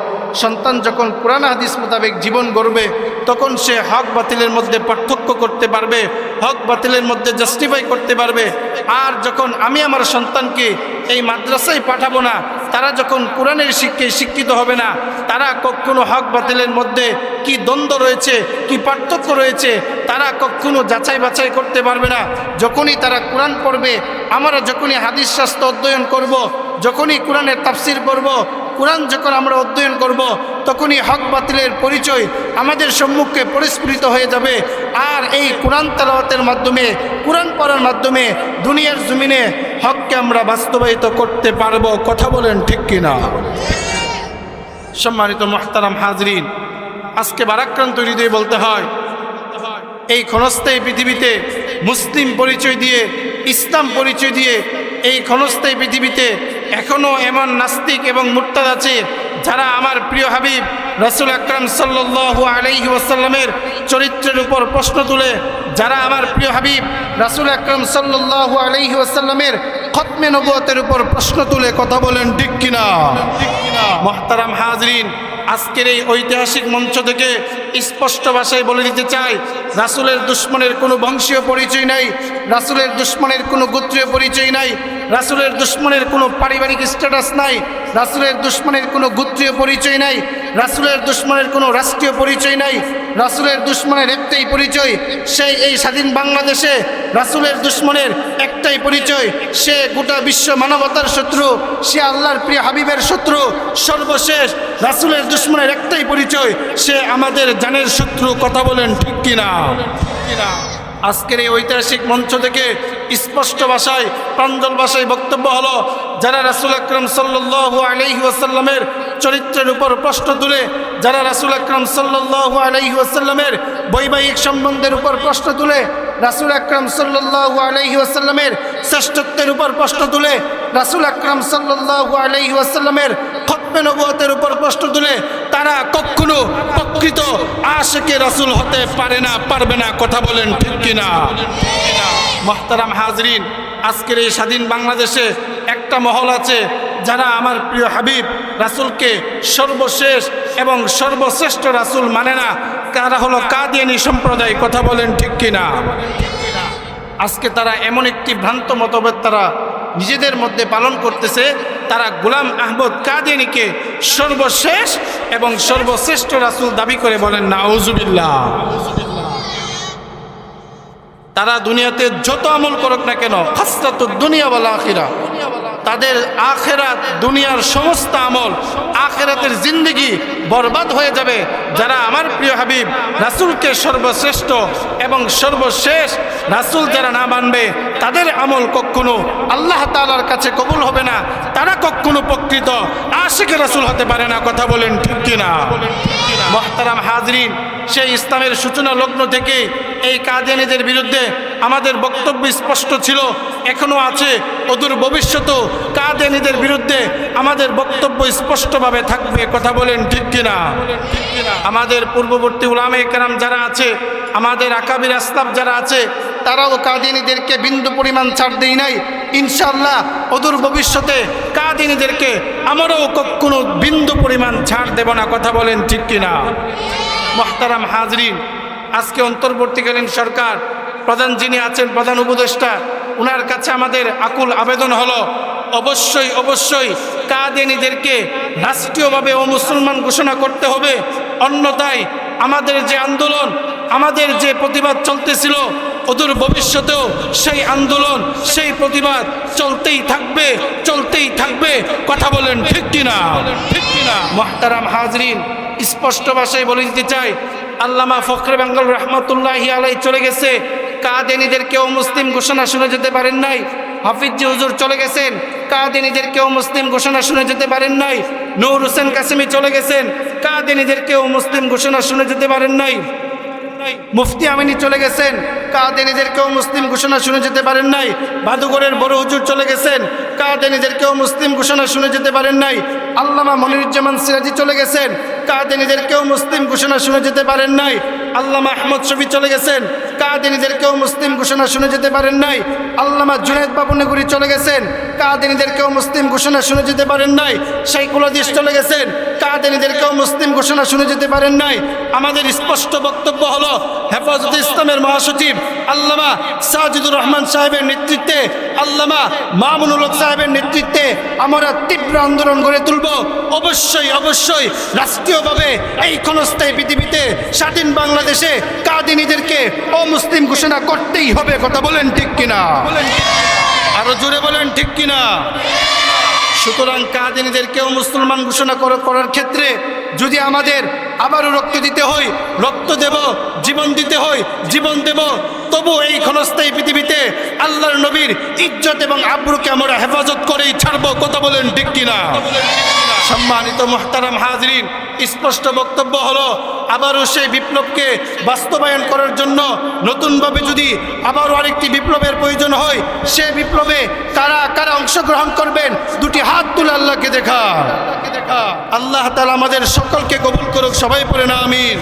সন্তান যখন কোরআন হাদিস মোতাবেক জীবন গড়বে, তখন সে হক বাতিলের মধ্যে পার্থক্য করতে পারবে, হক বাতিলের মধ্যে জাস্টিফাই করতে পারবে। আর যখন আমি আমার সন্তানকে এই মাদ্রাসায় পাঠাবো না, তারা যখন কোরআনের শিক্ষায় শিক্ষিত হবে না, তারা কখনো হক বাতিলের মধ্যে কি দ্বন্দ্ব রয়েছে, কি পার্থক্য রয়েছে, তারা কখনো যাচাই বাছাই করতে পারবে না। যখনই তারা কোরআন পড়বে, আমরা যখনই হাদিস শাস্ত্র অধ্যয়ন করব, যখনই কোরআনের তাফসির পড়ব, কোরআন যখন আমরা অধ্যয়ন করব, তখনই হক বাতিলের পরিচয় আমাদের সম্মুখে পরিস্ফুটিত হয়ে যাবে। আর এই কোরআন তেলাওয়াতের মাধ্যমে, কোরআন পড়ার মাধ্যমে দুনিয়ার জমিনে হককে আমরা বাস্তবায়িত করতে পারব। কথা বলেন ঠিক কিনা? সম্মানিত মুহতারাম হাজরিন, আজকে ভারাক্রান্ত হৃদয়ে বলতে হয়, এই ক্ষণস্থায়ী পৃথিবীতে মুসলিম পরিচয় দিয়ে, ইসলাম পরিচয় দিয়ে এই ক্ষণস্থায়ী পৃথিবীতে এখনও এমন নাস্তিক এবং মুরতাদ আছে, যারা আমার প্রিয় হাবিব রাসূল আকরাম সাল্লাল্লাহু আলাইহি ওয়াসাল্লামের চরিত্রের উপর প্রশ্ন তুলে, যারা আমার প্রিয় হাবিব রাসূল আকরাম সাল্লাল্লাহু আলাইহি ওয়াসাল্লামের খতমে নবুয়তের উপর প্রশ্ন তুলে। কথা বলেন ঠিক কিনা? মুহতারাম হাজরিন, আজকের এই ঐতিহাসিক মঞ্চ থেকে স্পষ্ট ভাষায় বলে দিতে চাই, রাসূলের দুশ্মনের কোনো বংশীয় পরিচয় নাই, রাসূলের দুশ্মনের কোনো গোত্রীয় পরিচয় নাই, রাসূলের দুশ্মনের কোনো পারিবারিক স্ট্যাটাস নাই, রাসূলের দুশ্মনের কোনো গোত্রীয় পরিচয় নাই, রাসূলের দুশ্মনের কোনো রাষ্ট্রীয় পরিচয় নাই। রাসূলের দুশ্মনের একটাই পরিচয়, সে এই স্বাধীন বাংলাদেশে রাসূলের দুশ্মনের একটাই পরিচয়, সে গোটা বিশ্ব মানবতার শত্রু, সে আল্লাহর প্রিয় হাবিবের শত্রু। সর্বশেষ রাসূলের দুশ্মনের একটাই পরিচয়, সে আমাদের জানের শত্রু। কথা বলেন ঠিক কিনা? আজকের এই ঐতিহাসিক মঞ্চ থেকে স্পষ্ট ভাষায়, প্রাঞ্জল ভাষায় বক্তব্য হলো, যারা রাসূল আকরাম সাল্লাল্লাহু আলাইহি ওয়াসাল্লামের চরিত্রের উপর প্রশ্ন তুলে, যারা রাসূল আকরাম সাল্লাল্লাহু আলাইহি ওয়াসাল্লামের বৈবাহিক সম্বন্ধের উপর প্রশ্ন তুলে, রাসূল আকরাম সাল্লাল্লাহু আলাইহি ওয়াসাল্লামের শ্রেষ্ঠত্বের উপর প্রশ্ন তুলে, রাসূল আকরাম সাল্লাল্লাহু আলাইহি ওয়াসাল্লামের খতমে নবুয়তের উপর প্রশ্ন তুলে, তারা কখনো প্রকৃত আশিকে রাসূল হতে পারে না, পারবে না। কথা বলেন ঠিক কিনা? মুহতারাম হাজরিন, আজকের এই স্বাধীন বাংলাদেশে একটা মহল আছে, যারা আমার প্রিয় হাবিব রাসূলকে সর্বশেষ এবং সর্বশ্রেষ্ঠ রাসূল মানে না। তারা হলো কাদিয়ানী সম্প্রদায়। কথা বলেন ঠিক কিনা? আজকে তারা এমন একটি ভ্রান্ত মতভেদ তারা নিজেদের মধ্যে পালন করতেছে, তারা গোলাম আহমদ কাদিয়ানীকে সর্বশেষ এবং সর্বশ্রেষ্ঠ রাসূল দাবি করে বলেন নাউজুবিল্লাহ। তারা দুনিয়াতে যত আমল করুক না কেন, হাসরাতুদ দুনিয়া ওয়াল আখিরা, তাদের আখেরাত, দুনিয়ার সমস্ত আমল, আখেরাতের জিন্দেগি বরবাদ হয়ে যাবে। যারা আমার প্রিয় হাবিব রাসূলকে সর্বশ্রেষ্ঠ এবং সর্বশেষ রাসূল যারা না মানবে, তাদের আমল কখনো আল্লাহ তাআলার কাছে কবুল হবে না। তারা কখনো প্রকৃত আশিকে রাসূল হতে পারে না। কথা বলেন ঠিক কিনা? মুহতারাম হাজরিন, সেই ইসলামের সূচনা লগ্ন থেকে এই কাদিয়ানীদের বিরুদ্ধে আমাদের বক্তব্য স্পষ্ট ছিল, এখনও আছে, অদূর ভবিষ্যতেও কাদিয়ানীদের বিরুদ্ধে আমাদের বক্তব্য স্পষ্টভাবে থাকবে। কথা বলেন ঠিক কিনা? আমাদের পূর্ববর্তী উলামায়ে কেরাম যারা আছে, আমাদের আকাবির আসলাফ যারা আছে, তারাও কাদিয়ানীদেরকে বিন্দু পরিমাণ ছাড় দেয় নাই। ইনশাআল্লাহ অদূর ভবিষ্যতে কাদিয়ানীদেরকে আমরাও কখনো বিন্দু পরিমাণ ছাড় দেব না। কথা বলেন ঠিক কিনা? মুহতারাম হাজরিন, আজকে অন্তর্বর্তীকালীন সরকার প্রধান যিনি আছেন, প্রধান উপদেষ্টা, ওনার কাছে আমাদের আকুল আবেদন হলো, অবশ্যই অবশ্যই কাদিয়ানীদেরকে রাষ্ট্রীয়ভাবে অমুসলমান ঘোষণা করতে হবে। অন্যথায় আমাদের যে আন্দোলন, আমাদের যে প্রতিবাদ চলতেছিল, অদূর ভবিষ্যতেও সেই আন্দোলন, সেই প্রতিবাদ চলতেই থাকবে, চলতেই থাকবে। কথা বলেন ঠিক কিনা? ঠিক কিনা? মুহতারাম হাজরিন, স্পষ্ট ভাষায় বলে দিতে চাই, আল্লামা ফখরে বেঙ্গল রহমতুল্লাহি আলাইহি চলে গেছে, কাদিয়ানীদেরকেও মুসলিম ঘোষণা শুনে যেতে পারেন নাই। হাফিজি হুজুর চলে গেছেন, কাদিয়ানীদেরকেও মুসলিম ঘোষণা শুনে যেতে পারেন নাই। নূর হোসেন কাসেমি চলে গেছেন, কাদিয়ানীদেরকেও মুসলিম ঘোষণা শুনে যেতে পারেন নাই। মুফতি আমিনী চলে গেছেন, কাদিয়ানীদেরকেও মুসলিম ঘোষণা শুনে যেতে পারেন নাই। বাদুগরের বড় হুজুর চলে গেছেন, কাদিয়ানীদেরকেও মুসলিম ঘোষণা শুনে যেতে পারেন নাই। আল্লামা মনিরুজ্জামান সিরাজি চলে গেছেন, কাদিয়ানীদেরকেও মুসলিম ঘোষণা শুনে যেতে পারেন নাই। আল্লামা আহমদ শফি চলে গেছেন, কাদিয়ানীদেরকেও মুসলিম ঘোষণা শুনে যেতে পারেন নাই। আল্লামা জুনায়েদ বাবুনগরী চলে গেছেন, কাদিয়ানীদেরকেও মুসলিম ঘোষণা শুনে যেতে পারেন নাই। শাইখুল হাদিস চলে গেছেন, কাদিয়ানীদেরকেও মুসলিম ঘোষণা শুনে যেতে পারেন নাই। আমাদের স্পষ্ট বক্তব্য হলো, হেফাজতে ইসলামের মহাসচিব আল্লামা সাজিদুর রহমান সাহেবের নেতৃত্বে, আল্লামা মামুনুল হক সাহেবের নেতৃত্বে আমরা তীব্র আন্দোলন গড়ে তুলব। অবশ্যই অবশ্যই রাষ্ট্রীয়ভাবে এই ক্ষণস্থায়ী পৃথিবীতে স্বাধীন বাংলাদেশে কাদিয়ানীদেরকে অমুসলিম ঘোষণা করতেই হবে। কথা বলেন ঠিক কিনা? আরো জোরে বলেন ঠিক কিনা? সুতরাং কাদিয়ানীদেরকেও মুসলমান ঘোষণা করার ক্ষেত্রে যদি আমাদের আবারও রক্ত দিতে হয়, রক্ত দেব, জীবন দিতে হয়, জীবন দেব, তবু এই ক্ষণস্থায়ী পৃথিবীতে আল্লাহর নবীর ইজ্জত এবং আবরুকে আমরা হেফাজত করেই ছাড়ব। কথা বলেন ঠিক কিনা? সম্মানিত মুহতারাম হাজরিন, স্পষ্ট বক্তব্য হলো, আবারও সেই বিপ্লবকে বাস্তবায়ন করার জন্য নতুনভাবে যদি আবারও আরেকটি বিপ্লবের প্রয়োজন হয়, সে বিপ্লবে কারা কারা অংশগ্রহণ করবেন, দুটি হাত তুলে আল্লাহকে দেখা। আল্লাহ তাআলা আমাদের সকলকে কবুল করুক। সবাই পড়ে না আমিন।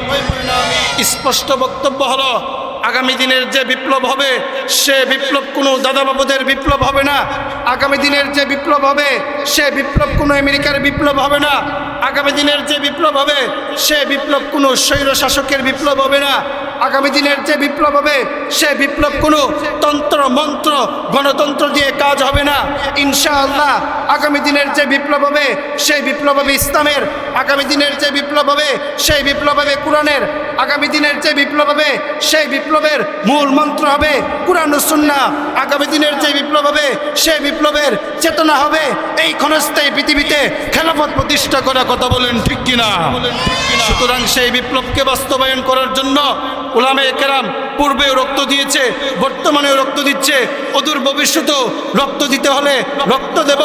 স্পষ্ট বক্তব্য হলো, আগামী দিনের যে বিপ্লব হবে, সে বিপ্লব কোনো দাদাবাবুদের বিপ্লব হবে না। আগামী দিনের যে বিপ্লব হবে, সে বিপ্লব কোনো আমেরিকার বিপ্লব হবে না। আগামী দিনের যে বিপ্লব হবে, সে বিপ্লব কোনো স্বৈর শাসকের বিপ্লব হবে না। আগামী দিনের যে বিপ্লব হবে, সে বিপ্লব কোনো তন্ত্র মন্ত্র গণতন্ত্র দিয়ে কাজ হবে না। ইনশাআল্লাহ আগামী দিনের যে বিপ্লব হবে, সেই বিপ্লব হবে ইসলামের। আগামী দিনের যে বিপ্লব হবে, সেই বিপ্লব হবে কোরআনের। আগামী দিনের যে বিপ্লব হবে, সেই বিপ্লবের মূল মন্ত্র হবে কুরআন ও সুন্নাহ। আগামী দিনের যে বিপ্লব হবে, সেই বিপ্লবের চেতনা হবে এই ক্ষণস্থায়ী পৃথিবীতে খেলাফত প্রতিষ্ঠা করা। কথা বলেন ঠিক কিনা? সুতরাং সেই বিপ্লবকে বাস্তবায়ন করার জন্য উলামায়ে কেরাম পূর্বেও রক্ত দিয়েছে, বর্তমানেও রক্ত দিচ্ছে, অদূর ভবিষ্যতেও রক্ত দিতে হলে রক্ত দেব,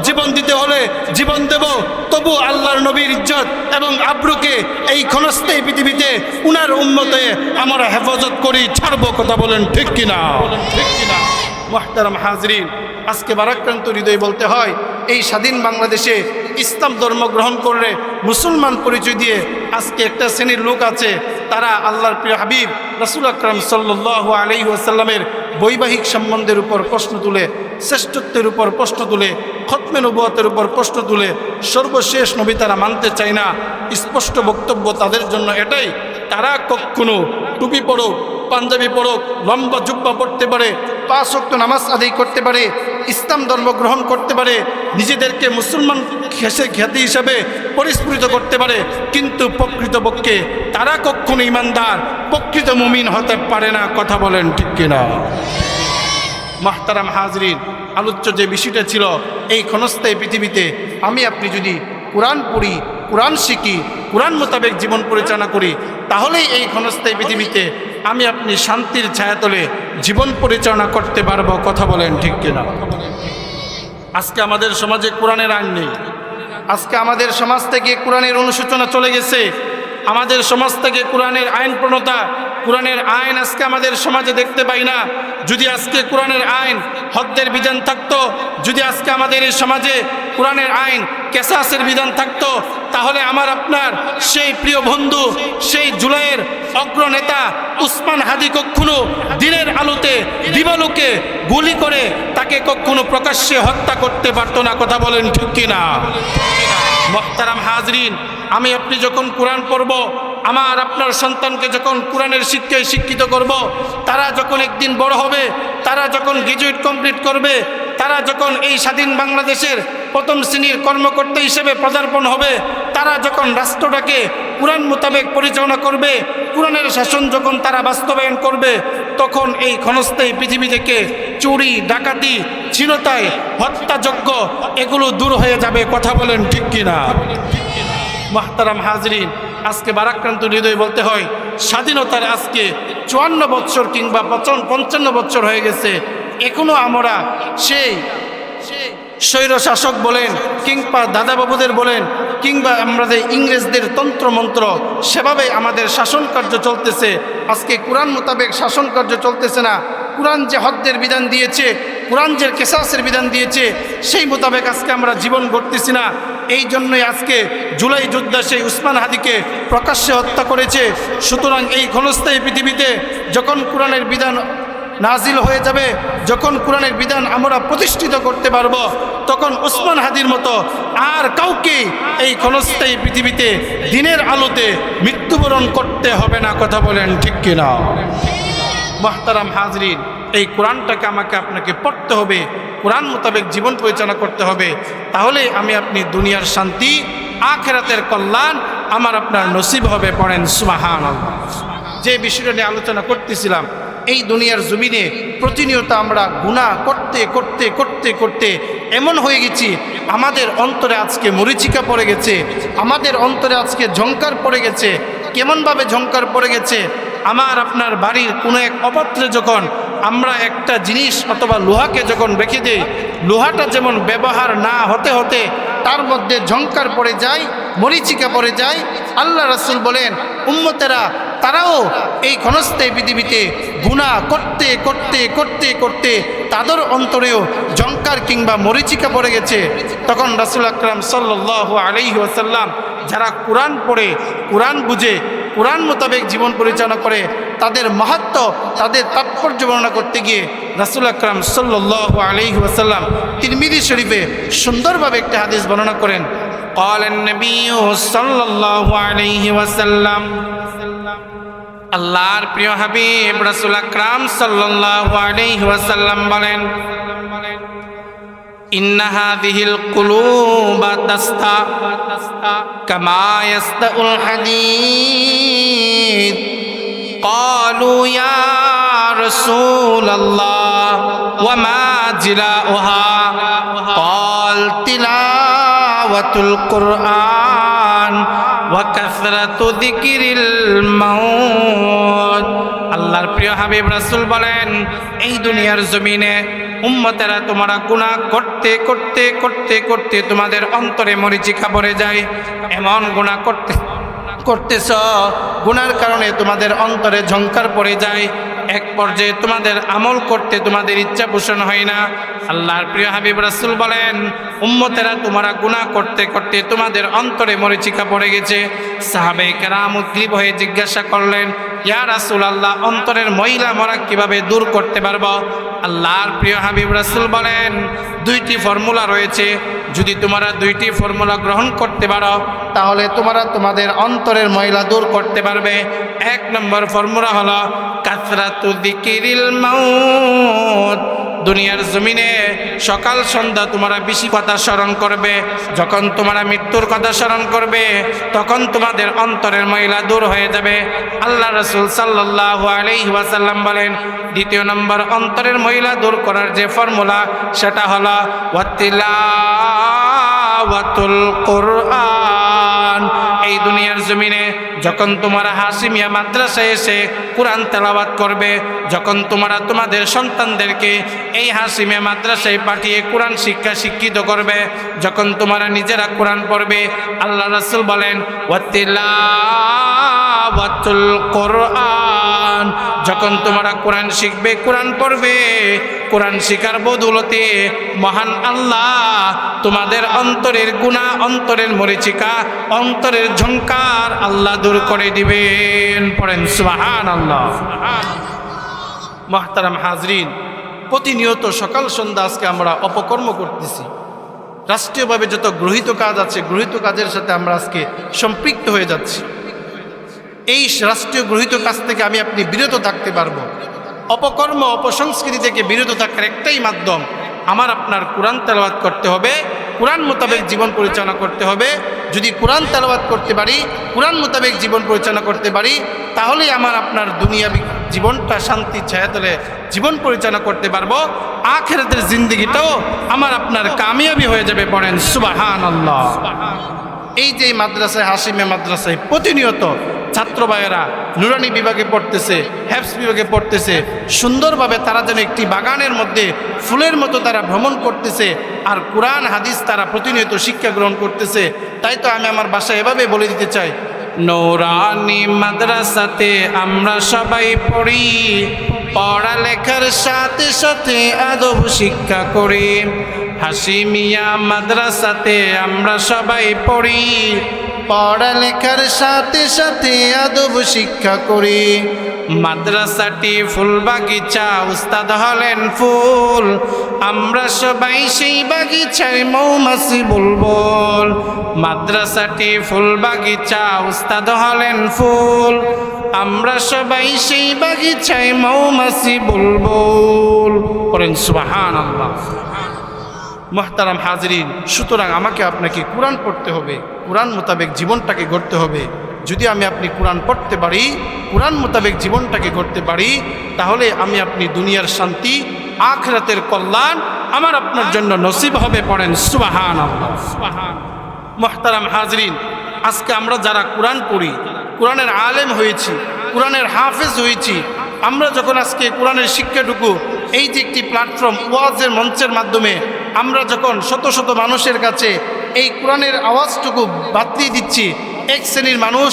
জীবন দিতে হলে জীবন দেব। তবু আল্লাহর নবীর ইজ্জত এবং আবরুকে এই ক্ষণস্থায়ী পৃথিবীতে উনার উম্মতে আমরা হেফাজত করি, ছাড়বো। কথা বলেন ঠিক কিনা? মুহতারাম হাজরিন, আজকে ভারাক্রান্ত হৃদয় বলতে হয়, এই স্বাধীন বাংলাদেশে ইসলাম ধর্ম গ্রহণ করলে মুসলমান পরিচয় দিয়ে আজকে একটা শ্রেণীর লোক আছে, তারা আল্লাহর প্রিয় হাবিব রাসূল আকরাম সাল্লাল্লাহু আলাইহি ওয়াসাল্লামের বৈবাহিক সম্বন্ধের উপর প্রশ্ন তুলে, শ্রেষ্ঠত্বের উপর প্রশ্ন তুলে, খতমে নবুয়তের উপর প্রশ্ন তুলে সর্বশেষ নবী তারা মানতে চায় না। স্পষ্ট বক্তব্য তাদের জন্য এটাই, তারা কখনো টুপি পড়ুক, পাঞ্জাবি পড়ুক, লম্বা জুব্বা পড়তে পারে, 5 ওয়াক্ত নামাজ আদায় করতে পারে, ইসলাম ধর্ম গ্রহণ করতে পারে, নিজেদেরকে মুসলমান খ্যাতি হিসাবে পরিস্ফুটিত করতে পারে, কিন্তু প্রকৃতপক্ষে তারা কখনো ইমানদার, প্রকৃত মুমিন হতে পারে না। কথা বলেন ঠিক কিনা? মুহতারাম হাজরিন, আলোচ্য যে বিষয়টা ছিল, এই ক্ষণস্থায়ী পৃথিবীতে আমি আপনি যদি কোরআন পড়ি, কোরআন শিখি, কোরআন মোতাবেক জীবন পরিচালনা করি, তাহলেই এই ক্ষণস্থায়ী পৃথিবীতে আমি আপনি শান্তির ছায়াতলে জীবন পরিচালনা করতে পারবো। কথা বলেন ঠিক কিনা? আজকে আমাদের সমাজে কোরআনের আইন নেই। আজকে আমাদের সমাজ থেকে কোরআনের অনুশোচনা চলে গেছে। আমাদের সমাজ থেকে কোরআনের আইন প্রণতা, কোরআনের আইন আজকে আমাদের সমাজে দেখতে পাই না। যদি আজকে কোরআনের আইন হদ্দের বিধান থাকতো, যদি আজকে আমাদের এই সমাজে কোরআনের আইন কেসাসের বিধান থাকতো, তাহলে আমার আপনার সেই প্রিয় বন্ধু, সেই জুলাইয়ের অগ্রনেতা উসমান হাদি কখনো দিনের আলোতে দিবালোকে গুলি করে তাকে কখনো প্রকাশ্যে হত্যা করতে পারতো না। কথা বলেন ঠিক কিনা? মুহতারাম হাজরিন, আমি আপনি যখন কোরআন পড়ব, আমার আপনার সন্তানকে যখন কোরআনের শিক্ষায় শিক্ষিত করব, তারা যখন একদিন বড় হবে, তারা যখন গ্রাজুয়েট কমপ্লিট করবে, তারা যখন এই স্বাধীন বাংলাদেশের প্রথম শ্রেণীর কর্মকর্তা হিসেবে পদার্পণ হবে, তারা যখন রাষ্ট্রটাকে কোরআন মোতাবেক পরিচালনা করবে, কোরআনের শাসন যখন তারা বাস্তবায়ন করবে, তখন এই ক্ষণস্থায়ী পৃথিবী থেকে চুরি, ডাকাতি, ছিনতাই, হত্যাযজ্ঞ এগুলো দূর হয়ে যাবে। কথা বলেন ঠিক কিনা? মুহতারাম হাজরিন, আজকে বারাক্রান্ত হৃদয় বলতে হয়, স্বাধীনতার আজকে 54 বছর কিংবা 55 বছর হয়ে গেছে, এখনো আমরা সেই স্বৈর শাসক বলেন কিংবা দাদাবাবুদের বলেন কিংবা আমাদের ইংরেজদের তন্ত্রমন্ত্র, সেভাবে আমাদের শাসন কার্য চলতেছে। আজকে কোরআন মোতাবেক শাসন কার্য চলতেছে না। কোরআন যে হদ্দের বিধান দিয়েছে, কোরআন যে কেসাসের বিধান দিয়েছে, সেই মোতাবেক আজকে আমরা জীবন গড়তেছি না। এই জন্যই আজকে জুলাই যোদ্ধা সেই উসমান হাদিকে প্রকাশ্যে হত্যা করেছে। সুতরাং এই ক্ষণস্থায়ী পৃথিবীতে যখন কোরআনের বিধান নাজিল হয়ে যাবে, যখন কোরআনের বিধান আমরা প্রতিষ্ঠিত করতে পারবো, তখন উসমান হাদির মতো আর কাউকে এই ক্ষণস্থায়ী পৃথিবীতে দিনের আলোতে মৃত্যুবরণ করতে হবে না। কথা বলেন ঠিক কিনা? মুহতারাম হাজরিন, এই কোরআনটাকে আমাকে আপনাকে পড়তে হবে, কোরআন মোতাবেক জীবন পরিচালনা করতে হবে, তাহলে আমি আপনি দুনিয়ার শান্তি, আখিরাতের কল্যাণ আমার আপনার নসিব হবে। পড়েন সুবহানাল্লাহ। যে বিষয়টা নিয়ে আলোচনা করতেছিলাম, এই দুনিয়ার জমিনে প্রতিনিয়ত আমরা গুনাহ করতে করতে করতে করতে এমন হয়ে গেছি, আমাদের অন্তরে আজকে মরিচিকা পড়ে গেছে, আমাদের অন্তরে আজকে ঝংকার পড়ে গেছে। কেমনভাবে ঝংকার পড়ে গেছে? আমার আপনার বাড়ির কোনো এক অপাত্রে যখন আমরা একটা জিনিস অথবা লোহাকে যখন রেখে দিই, লোহাটা যেমন ব্যবহার না হতে হতে তার মধ্যে ঝংকার পড়ে যায়, মরিচিকা পড়ে যায়। আল্লাহ রাসূল বলেন, উম্মতেরা তারাও এই ক্ষণস্থায়ী পৃথিবীতে গুনাহ করতে করতে করতে করতে তাদের অন্তরেও ঝংকার কিংবা মরিচিকা পড়ে গেছে। তখন রাসূল আকরাম সাল্লাল্লাহু আলাইহি ওয়াসাল্লাম যারা কোরআন পড়ে, কোরআন বুঝে, কোরআন মোতাবেক জীবন পরিচালনা করে, তাদের মাহাত্ম্য, তাদের তাৎপর্য বর্ণনা করতে গিয়ে রাসূল আকরাম সাল্লাল্লাহু আলাইহি ওয়াসাল্লাম তিরমিজি শরীফে সুন্দরভাবে একটা হাদিস বর্ণনা করেন। قال النبي صلى الله عليه وسلم, আল্লাহর প্রিয় হাবিব রাসূল আকরাম সাল্লাল্লাহু আলাইহি ওয়াসাল্লাম বলেন, ইন্না হাযিহিল কুলুবা তাস্তা কামা ইয়াস্তাউল হাদীদ। قالوا يا رسول الله وما جلاؤها؟ قال تلاوة القرآن وكثرة ذكر الموت। আল্লাহর প্রিয় হাবিব রাসূল বলেন, এই দুনিয়ার জমিনে উম্মতেরা তোমরা গুনাহ করতে করতে করতে করতে তোমাদের অন্তরে মরিচিকা পড়ে যায়। এমন গুনাহ করতেছ, গুনার কারণে তোমাদের অন্তরে ঝংকার পড়ে যায়, এক পর্যায়ে তোমাদের আমল করতে তোমাদের ইচ্ছা পোষণ হয় না। আল্লাহর প্রিয় হাবিব রাসূল বলেন, উম্মতেরা তোমরা গুনাহ করতে করতে তোমাদের অন্তরে মরিচিকা পড়ে গেছে। সাহাবায়ে কেরাম উদ্গ্রীব হয়ে জিজ্ঞাসা করলেন, ইয়া রাসূলুল্লাহ, অন্তরের ময়লা মরা কিভাবে দূর করতে পারবো? আল্লাহর প্রিয় হাবিব রাসূল বলেন, দুইটি ফর্মুলা রয়েছে, যদি তোমরা দুইটি ফর্মুলা গ্রহণ করতে পারো তাহলে তোমরা তোমাদের অন্তরের ময়লা দূর করতে পারবে। এক নম্বর ফর্মুলা হলো কাসরাতু যিকিরিল মাউত। দুনিয়ার জমিনে সকাল সন্ধ্যা তোমরা বেশি কথা স্মরণ করবে। যখন তোমরা মৃত্যুর কথা স্মরণ করবে তখন তোমাদের অন্তরের ময়লা দূর হয়ে যাবে। আল্লাহ রাসূল সাল্লাল্লাহু আলাইহি ওয়াসাল্লাম বলেন, দ্বিতীয় নম্বর অন্তরের ময়লা দূর করার যে ফর্মুলা সেটা হলো ওয়াতিলাওয়াতুল কুরআন। এই দুনিয়ার জমিনে যখন তোমরা হাশিমিয়া মাদ্রাসায় এসে কোরআন তেলাওয়াত করবে, যখন তোমরা তোমাদের সন্তানদেরকে এই হাশিমিয়া মাদ্রাসায় পাঠিয়ে কোরআন শিক্ষিত করবে, যখন তোমরা নিজেরা কোরআন পড়বে, আল্লাহ রাসূল বলেন ওয়াতিলাওয়াতুল কোরআন, যখন তোমরা কোরআন শিখবে, কোরআন পড়বে, কোরআন শিখার বদৌলতে মহান আল্লাহ তোমাদের অন্তরের গুনাহ, অন্তরের মরিচিকা, অন্তরের ঝংকার আল্লাহ দূর করে দিবেন। পড়েন সুবহানাল্লাহ। মুহতারাম হাজরিন, প্রতিনিয়ত সকাল সন্ধ্যা আজকে আমরা অপকর্ম করতেছি। রাষ্ট্রীয়ভাবে যত গৃহীত কাজ আছে, গৃহীত কাজের সাথে আমরা আজকে সম্পৃক্ত হয়ে যাচ্ছি। এই রাষ্ট্রীয় গৃহীত কাজ থেকে আমি আপনি বিরত থাকতে পারবো। অপকর্ম, অপসংস্কৃতি থেকে বিরত থাকার একটাই মাধ্যম, আমার আপনার কোরআন তেলাওয়াত করতে হবে, কোরআন মোতাবেক জীবন পরিচালনা করতে হবে। যদি কোরআন তেলাওয়াত করতে পারি, কোরআন মোতাবেক জীবন পরিচালনা করতে পারি, তাহলেই আমার আপনার দুনিয়াবি জীবনটা শান্তি ছায়াতলে জীবন পরিচালনা করতে পারবো। আখিরাতের জিন্দেগিটাও আমার আপনার কামিয়াবি হয়ে যাবে। পড়েন সুবহানাল্লাহ। এই যে মাদ্রাসায়, হাশিমিয়া মাদ্রাসায় প্রতিনিয়ত ছাত্র ভাইয়েরা নুরানি বিভাগে পড়তেছে, হেফস বিভাগে পড়তেছে, সুন্দরভাবে তারা যেন একটি বাগানের মধ্যে ফুলের মতো তারা ভ্রমণ করতেছে, আর কোরআন হাদিস তারা প্রতিনিয়ত শিক্ষা গ্রহণ করতেছে। তাই তো আমি আমার বাসায় এভাবে বলে দিতে চাই, নুরানি মাদ্রাসাতে আমরা সবাই পড়ি, পড়ালেখার সাথে সাথে আদব শিক্ষা করি। হাশিমিয়া মাদ্রাসাতে আমরা সবাই পড়ি, পড়ালেখার সাথে সাথে আদব শিক্ষা করি। মাদ্রাসাটি ফুল বাগিচা, উস্তাদ হলেন ফুল, আমরা সবাই সেই বাগিচায় মৌমাছি বুলবুল। মাদ্রাসাটি ফুল বাগিচা, উস্তাদ হলেন ফুল, আমরা সবাই সেই বাগিচায় মৌমাছি বুলবুল। পড়েন সুবহানাল্লাহ। মুহতারাম হাজরিন, সুতরাং আমাকে আপনাকে কোরআন পড়তে হবে, কোরআন মোতাবেক জীবনটাকে গড়তে হবে। যদি আমি আপনি কোরআন পড়তে পারি, কোরআন মোতাবেক জীবনটাকে গড়তে পারি, তাহলে আমি আপনি দুনিয়ার শান্তি, আখিরাতের কল্যাণ আমার আপনার জন্য নসিব হবে। পড়েন সুবহানাল্লাহ। মুহতারাম হাজরিন, আজকে আমরা যারা কোরআন পড়ি, কোরআনের আলেম হয়েছি, কোরআনের হাফেজ হয়েছি, আমরা যখন আজকে কোরআনের শিক্ষাটুকু এই যে একটি প্ল্যাটফর্ম, ওয়াজের মঞ্চের মাধ্যমে আমরা যখন শত শত মানুষের কাছে এই কোরআনের আওয়াজটুকু বাতলিয়ে দিচ্ছি, এক শ্রেণীর মানুষ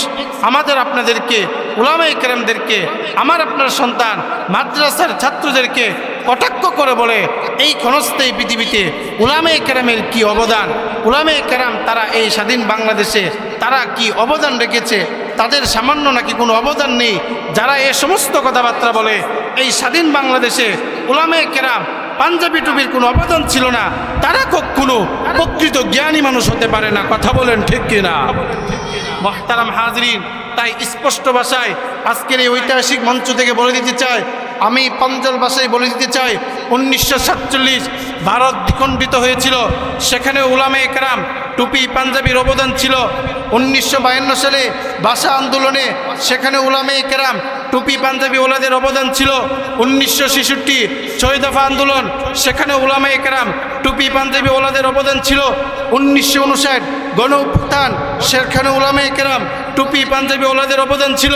আমাদের আপনাদেরকে, উলামায়ে কেরামদেরকে, আমার আপনার সন্তান মাদ্রাসার ছাত্রদেরকে কটাক্ষ করে বলে, এই ক্ষণস্থায়ী পৃথিবীতে উলামায়ে কেরামের কি অবদান, উলামায়ে কেরাম তারা এই স্বাধীন বাংলাদেশে তারা কি অবদান রেখেছে, তাদের সামান্য নাকি কোনো অবদান নেই। যারা এই সমস্ত কথাবার্তা বলে, এই স্বাধীন বাংলাদেশে উলামায়ে কেরাম পাঞ্জাবি টুপির কোনো অবদান ছিল না, তারা কখনো প্রকৃত জ্ঞানী মানুষ হতে পারে না। কথা বলেন ঠিক কিনা? মুহতারাম হাজরিন, তাই স্পষ্ট ভাষায় আজকের এই ঐতিহাসিক মঞ্চ থেকে বলে দিতে চাই, আমি পঞ্চল ভাষায় বলে দিতে চাই, 1947 ভারত দ্বিখণ্ডিত হয়েছিল, সেখানে উলামায়ে কেরাম টুপি পাঞ্জাবির অবদান ছিল। 1952 সালে ভাষা আন্দোলনে সেখানে উলামায়ে কেরাম টুপি পাঞ্জাবি ওলাদের অবদান ছিল। 1966 6 দফা আন্দোলন, সেখানে উলামায়ে কেরাম টুপি পাঞ্জাবি ওলাদের অবদান ছিল। 1959 গণ অভ্যুত্থান, সেখানে উলামায়ে কেরাম টুপি পাঞ্জাবি ওলাদের অবদান ছিল।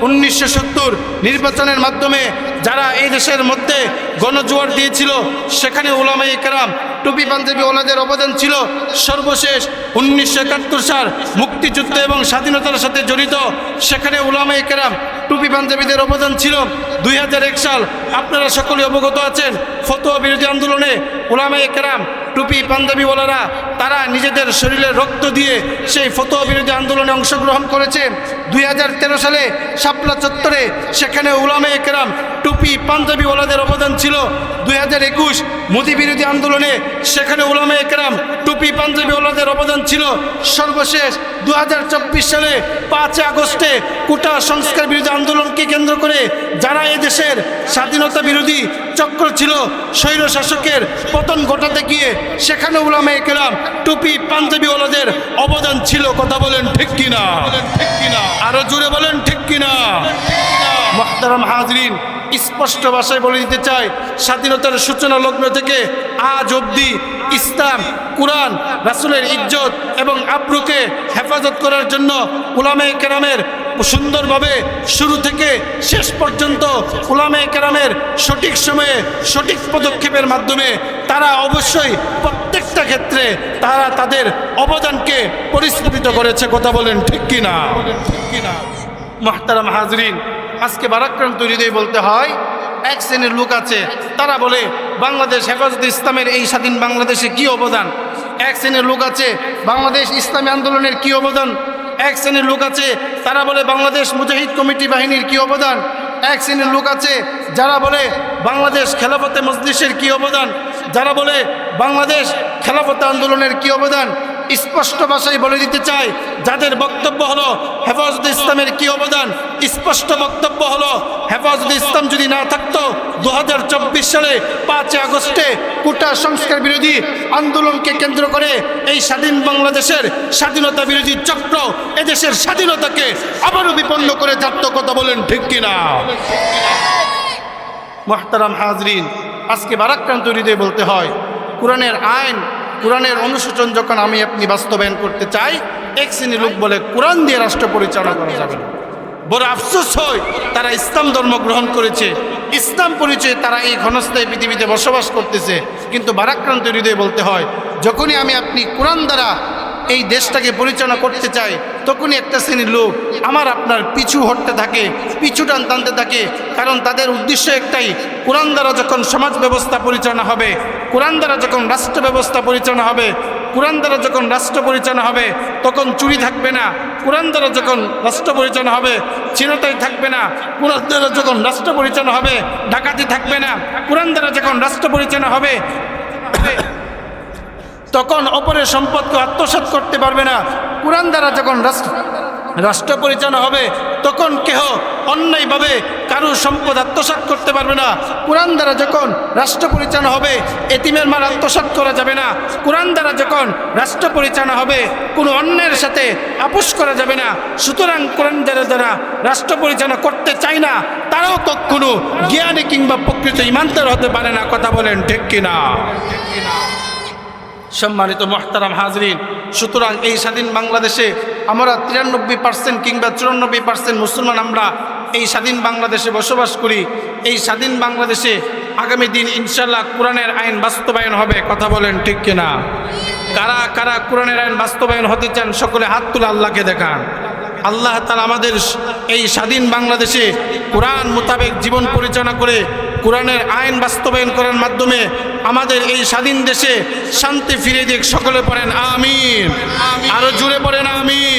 1970 নির্বাচনের মাধ্যমে যারা এই দেশের মধ্যে গণজোয়ার দিয়েছিল, সেখানে উলামায়ে কেরাম টুপি পাঞ্জাবি ওলাদের অবদান ছিল। সর্বশেষ 1971 সাল মুক্তিযুদ্ধ এবং স্বাধীনতার সাথে জড়িত, সেখানে উলামায়ে কেরাম টুপি পাঞ্জাবিদের অবদান ছিল। 2001 সাল আপনারা সকলে অবগত আছেন, ফতোয়া বিরোধী আন্দোলনে উলামায়ে কেরাম টুপি পাঞ্জাবিওয়ালারা তারা নিজেদের শরীরে রক্ত দিয়ে সেই ফতোয়া বিরোধী আন্দোলনে অংশগ্রহণ করেছে। 2013 সালে শাপলা চত্বরে সেখানে উলামায়ে কেরাম টুপি পাঞ্জাবিওয়ালাদের অবদান ছিল। 2021 মোদি বিরোধী আন্দোলনে সেখানে উলামায়ে কেরাম টুপি পাঞ্জাবিওয়ালাদের অবদান ছিল। সর্বশেষ 2024 সালে 5 আগস্টে কোটা সংস্কার বিরোধী আন্দোলনকে কেন্দ্র করে যারা এদেশের স্বাধীনতা বিরোধী চক্র ছিল, স্বৈর শাসকের পতন ঘটাতে গিয়ে সেখানে উলামায়ে কেরাম টুপি পাঞ্জাবিওয়ালাদের অবদান ছিল। কথা বলেন ঠিক কিনা? আরো জোরে বলেন ঠিক কিনা? মুহতারাম হাজরিন, স্পষ্ট ভাষায় বলে দিতে চাই, স্বাধীনতার সূচনা লগ্ন থেকে আজ অবধি ইসলাম, কুরআন, রাসূলের ইজ্জত এবং আবরুকে হেফাজত করার জন্য উলামায়ে কেরামের সুন্দরভাবে শুরু থেকে শেষ পর্যন্ত উলামায়ে কেরামের সঠিক সময়ে সঠিক পদক্ষেপের মাধ্যমে তারা অবশ্যই প্রত্যেকটা ক্ষেত্রে তারা তাদের অবদানকে পরিস্ফুটিত করেছে। কথা বলেন ঠিক কিনা? মুহতারাম হাজরিন, আজকে ভারাক্রান্ত হৃদয়ে বলতে হয়, এক শ্রেণীর লোক আছে তারা বলে বাংলাদেশ হেফাজতে ইসলামের এই স্বাধীন বাংলাদেশে কি অবদান। এক শ্রেণীর লোক আছে বাংলাদেশ ইসলামী আন্দোলনের কি অবদান। এক শ্রেণীর লোক আছে তারা বলে বাংলাদেশ মুজাহিদ কমিটি বাহিনীর কি অবদান। এক শ্রেণীর লোক আছে যারা বলে বাংলাদেশ খেলাফতে মজলিসের কি অবদান, যারা বলে বাংলাদেশ খেলাফতে আন্দোলনের কি অবদান। স্পষ্ট ভাষায় বলে দিতে চাই, যাদের বক্তব্য হলো হেফাজতে ইসলামের কি অবদান, স্পষ্ট বক্তব্য হলো হেফাজতে ইসলাম যদি না থাকতো 2024 সালে 5 আগস্টে কোটা সংস্কার বিরোধী আন্দোলনকে কেন্দ্র করে এই স্বাধীন বাংলাদেশের স্বাধীনতা বিরোধী চক্র এদেশের স্বাধীনতাকে আবারও বিপন্ন করে যাত্রা। কথা বলেন ঠিক কিনা? মুহতারাম হাজরিন, আজকে ভারাক্রান্ত হৃদয়ে বলতে হয়, কোরআনের আইন, কোরআনের অনুশোচন যখন আমি আপনি বাস্তবায়ন করতে চাই, এক শ্রেণীর লোক বলে কোরআন দিয়ে রাষ্ট্র পরিচালনা করা যাবে না। বড় আফসোস হয়, তারা ইসলাম ধর্ম গ্রহণ করেছে, ইসলাম পরিচয়ে তারা এই ক্ষণস্থায়ী পৃথিবীতে বসবাস করতেছে। কিন্তু ভারাক্রান্ত হৃদয়ে বলতে হয়, যখনই আমি আপনি কোরআন দ্বারা এই দেশটাকে পরিচালনা করতে চাই, তখনই একটা শ্রেণীর লোক আমার আপনার পিছু হটতে থাকে, পিছু টানতে থাকে। কারণ তাদের উদ্দেশ্য একটাই, কোরআন দ্বারা যখন সমাজ ব্যবস্থা পরিচালনা হবে, কোরআন দ্বারা যখন রাষ্ট্র ব্যবস্থা পরিচালনা হবে, কোরআন দ্বারা যখন রাষ্ট্র পরিচালনা হবে, তখন চুরি থাকবে না। কোরআন দ্বারা যখন রাষ্ট্র পরিচালনা হবে, চিরতাই থাকবে না। কোরআন দ্বারা যখন রাষ্ট্র পরিচালনা হবে, ডাকাতি থাকবে না। কোরআন দ্বারা যখন রাষ্ট্র পরিচালনা হবে, তখন অপরের সম্পদকে আত্মসাৎ করতে পারবে না। কোরআন দ্বারা যখন রাষ্ট্র পরিচালনা হবে, তখন কেহ অন্যায়ভাবে কারোর সম্পদ আত্মসাৎ করতে পারবে না। কোরআন দ্বারা যখন রাষ্ট্র পরিচালনা হবে, এতিমের মাল আত্মসাৎ করা যাবে না। কোরআন দ্বারা যখন রাষ্ট্র পরিচালনা হবে, কোনো অন্যের সাথে আপোষ করা যাবে না। সুতরাং কোরআন দ্বারা রাষ্ট্র পরিচালনা করতে চায় না, তারাও কখনো জ্ঞানী কিংবা প্রকৃত ইমানদার হতে পারে না। কথা বলেন ঠিক কিনা? সম্মানিত মুহতারাম হাজরিন, সুতরাং এই স্বাধীন বাংলাদেশে আমরা 93% কিংবা 94% মুসলমান আমরা এই স্বাধীন বাংলাদেশে বসবাস করি। এই স্বাধীন বাংলাদেশে আগামী দিন ইনশাল্লাহ কোরআনের আইন বাস্তবায়ন হবে। কথা বলেন ঠিক কিনা? কারা কারা কোরআনের আইন বাস্তবায়ন হতে চান, সকলে হাত তুলে আল্লাহকে দেখান। আল্লাহ তাআলা আমাদের এই স্বাধীন বাংলাদেশে কোরআন মোতাবেক জীবন পরিচালনা করে কোরআনের আইন বাস্তবায়ন করার মাধ্যমে আমাদের এই স্বাধীন দেশে শান্তি ফিরে দিক। সকলে পড়েন আমিন, আরো জোরে পড়েন আমিন।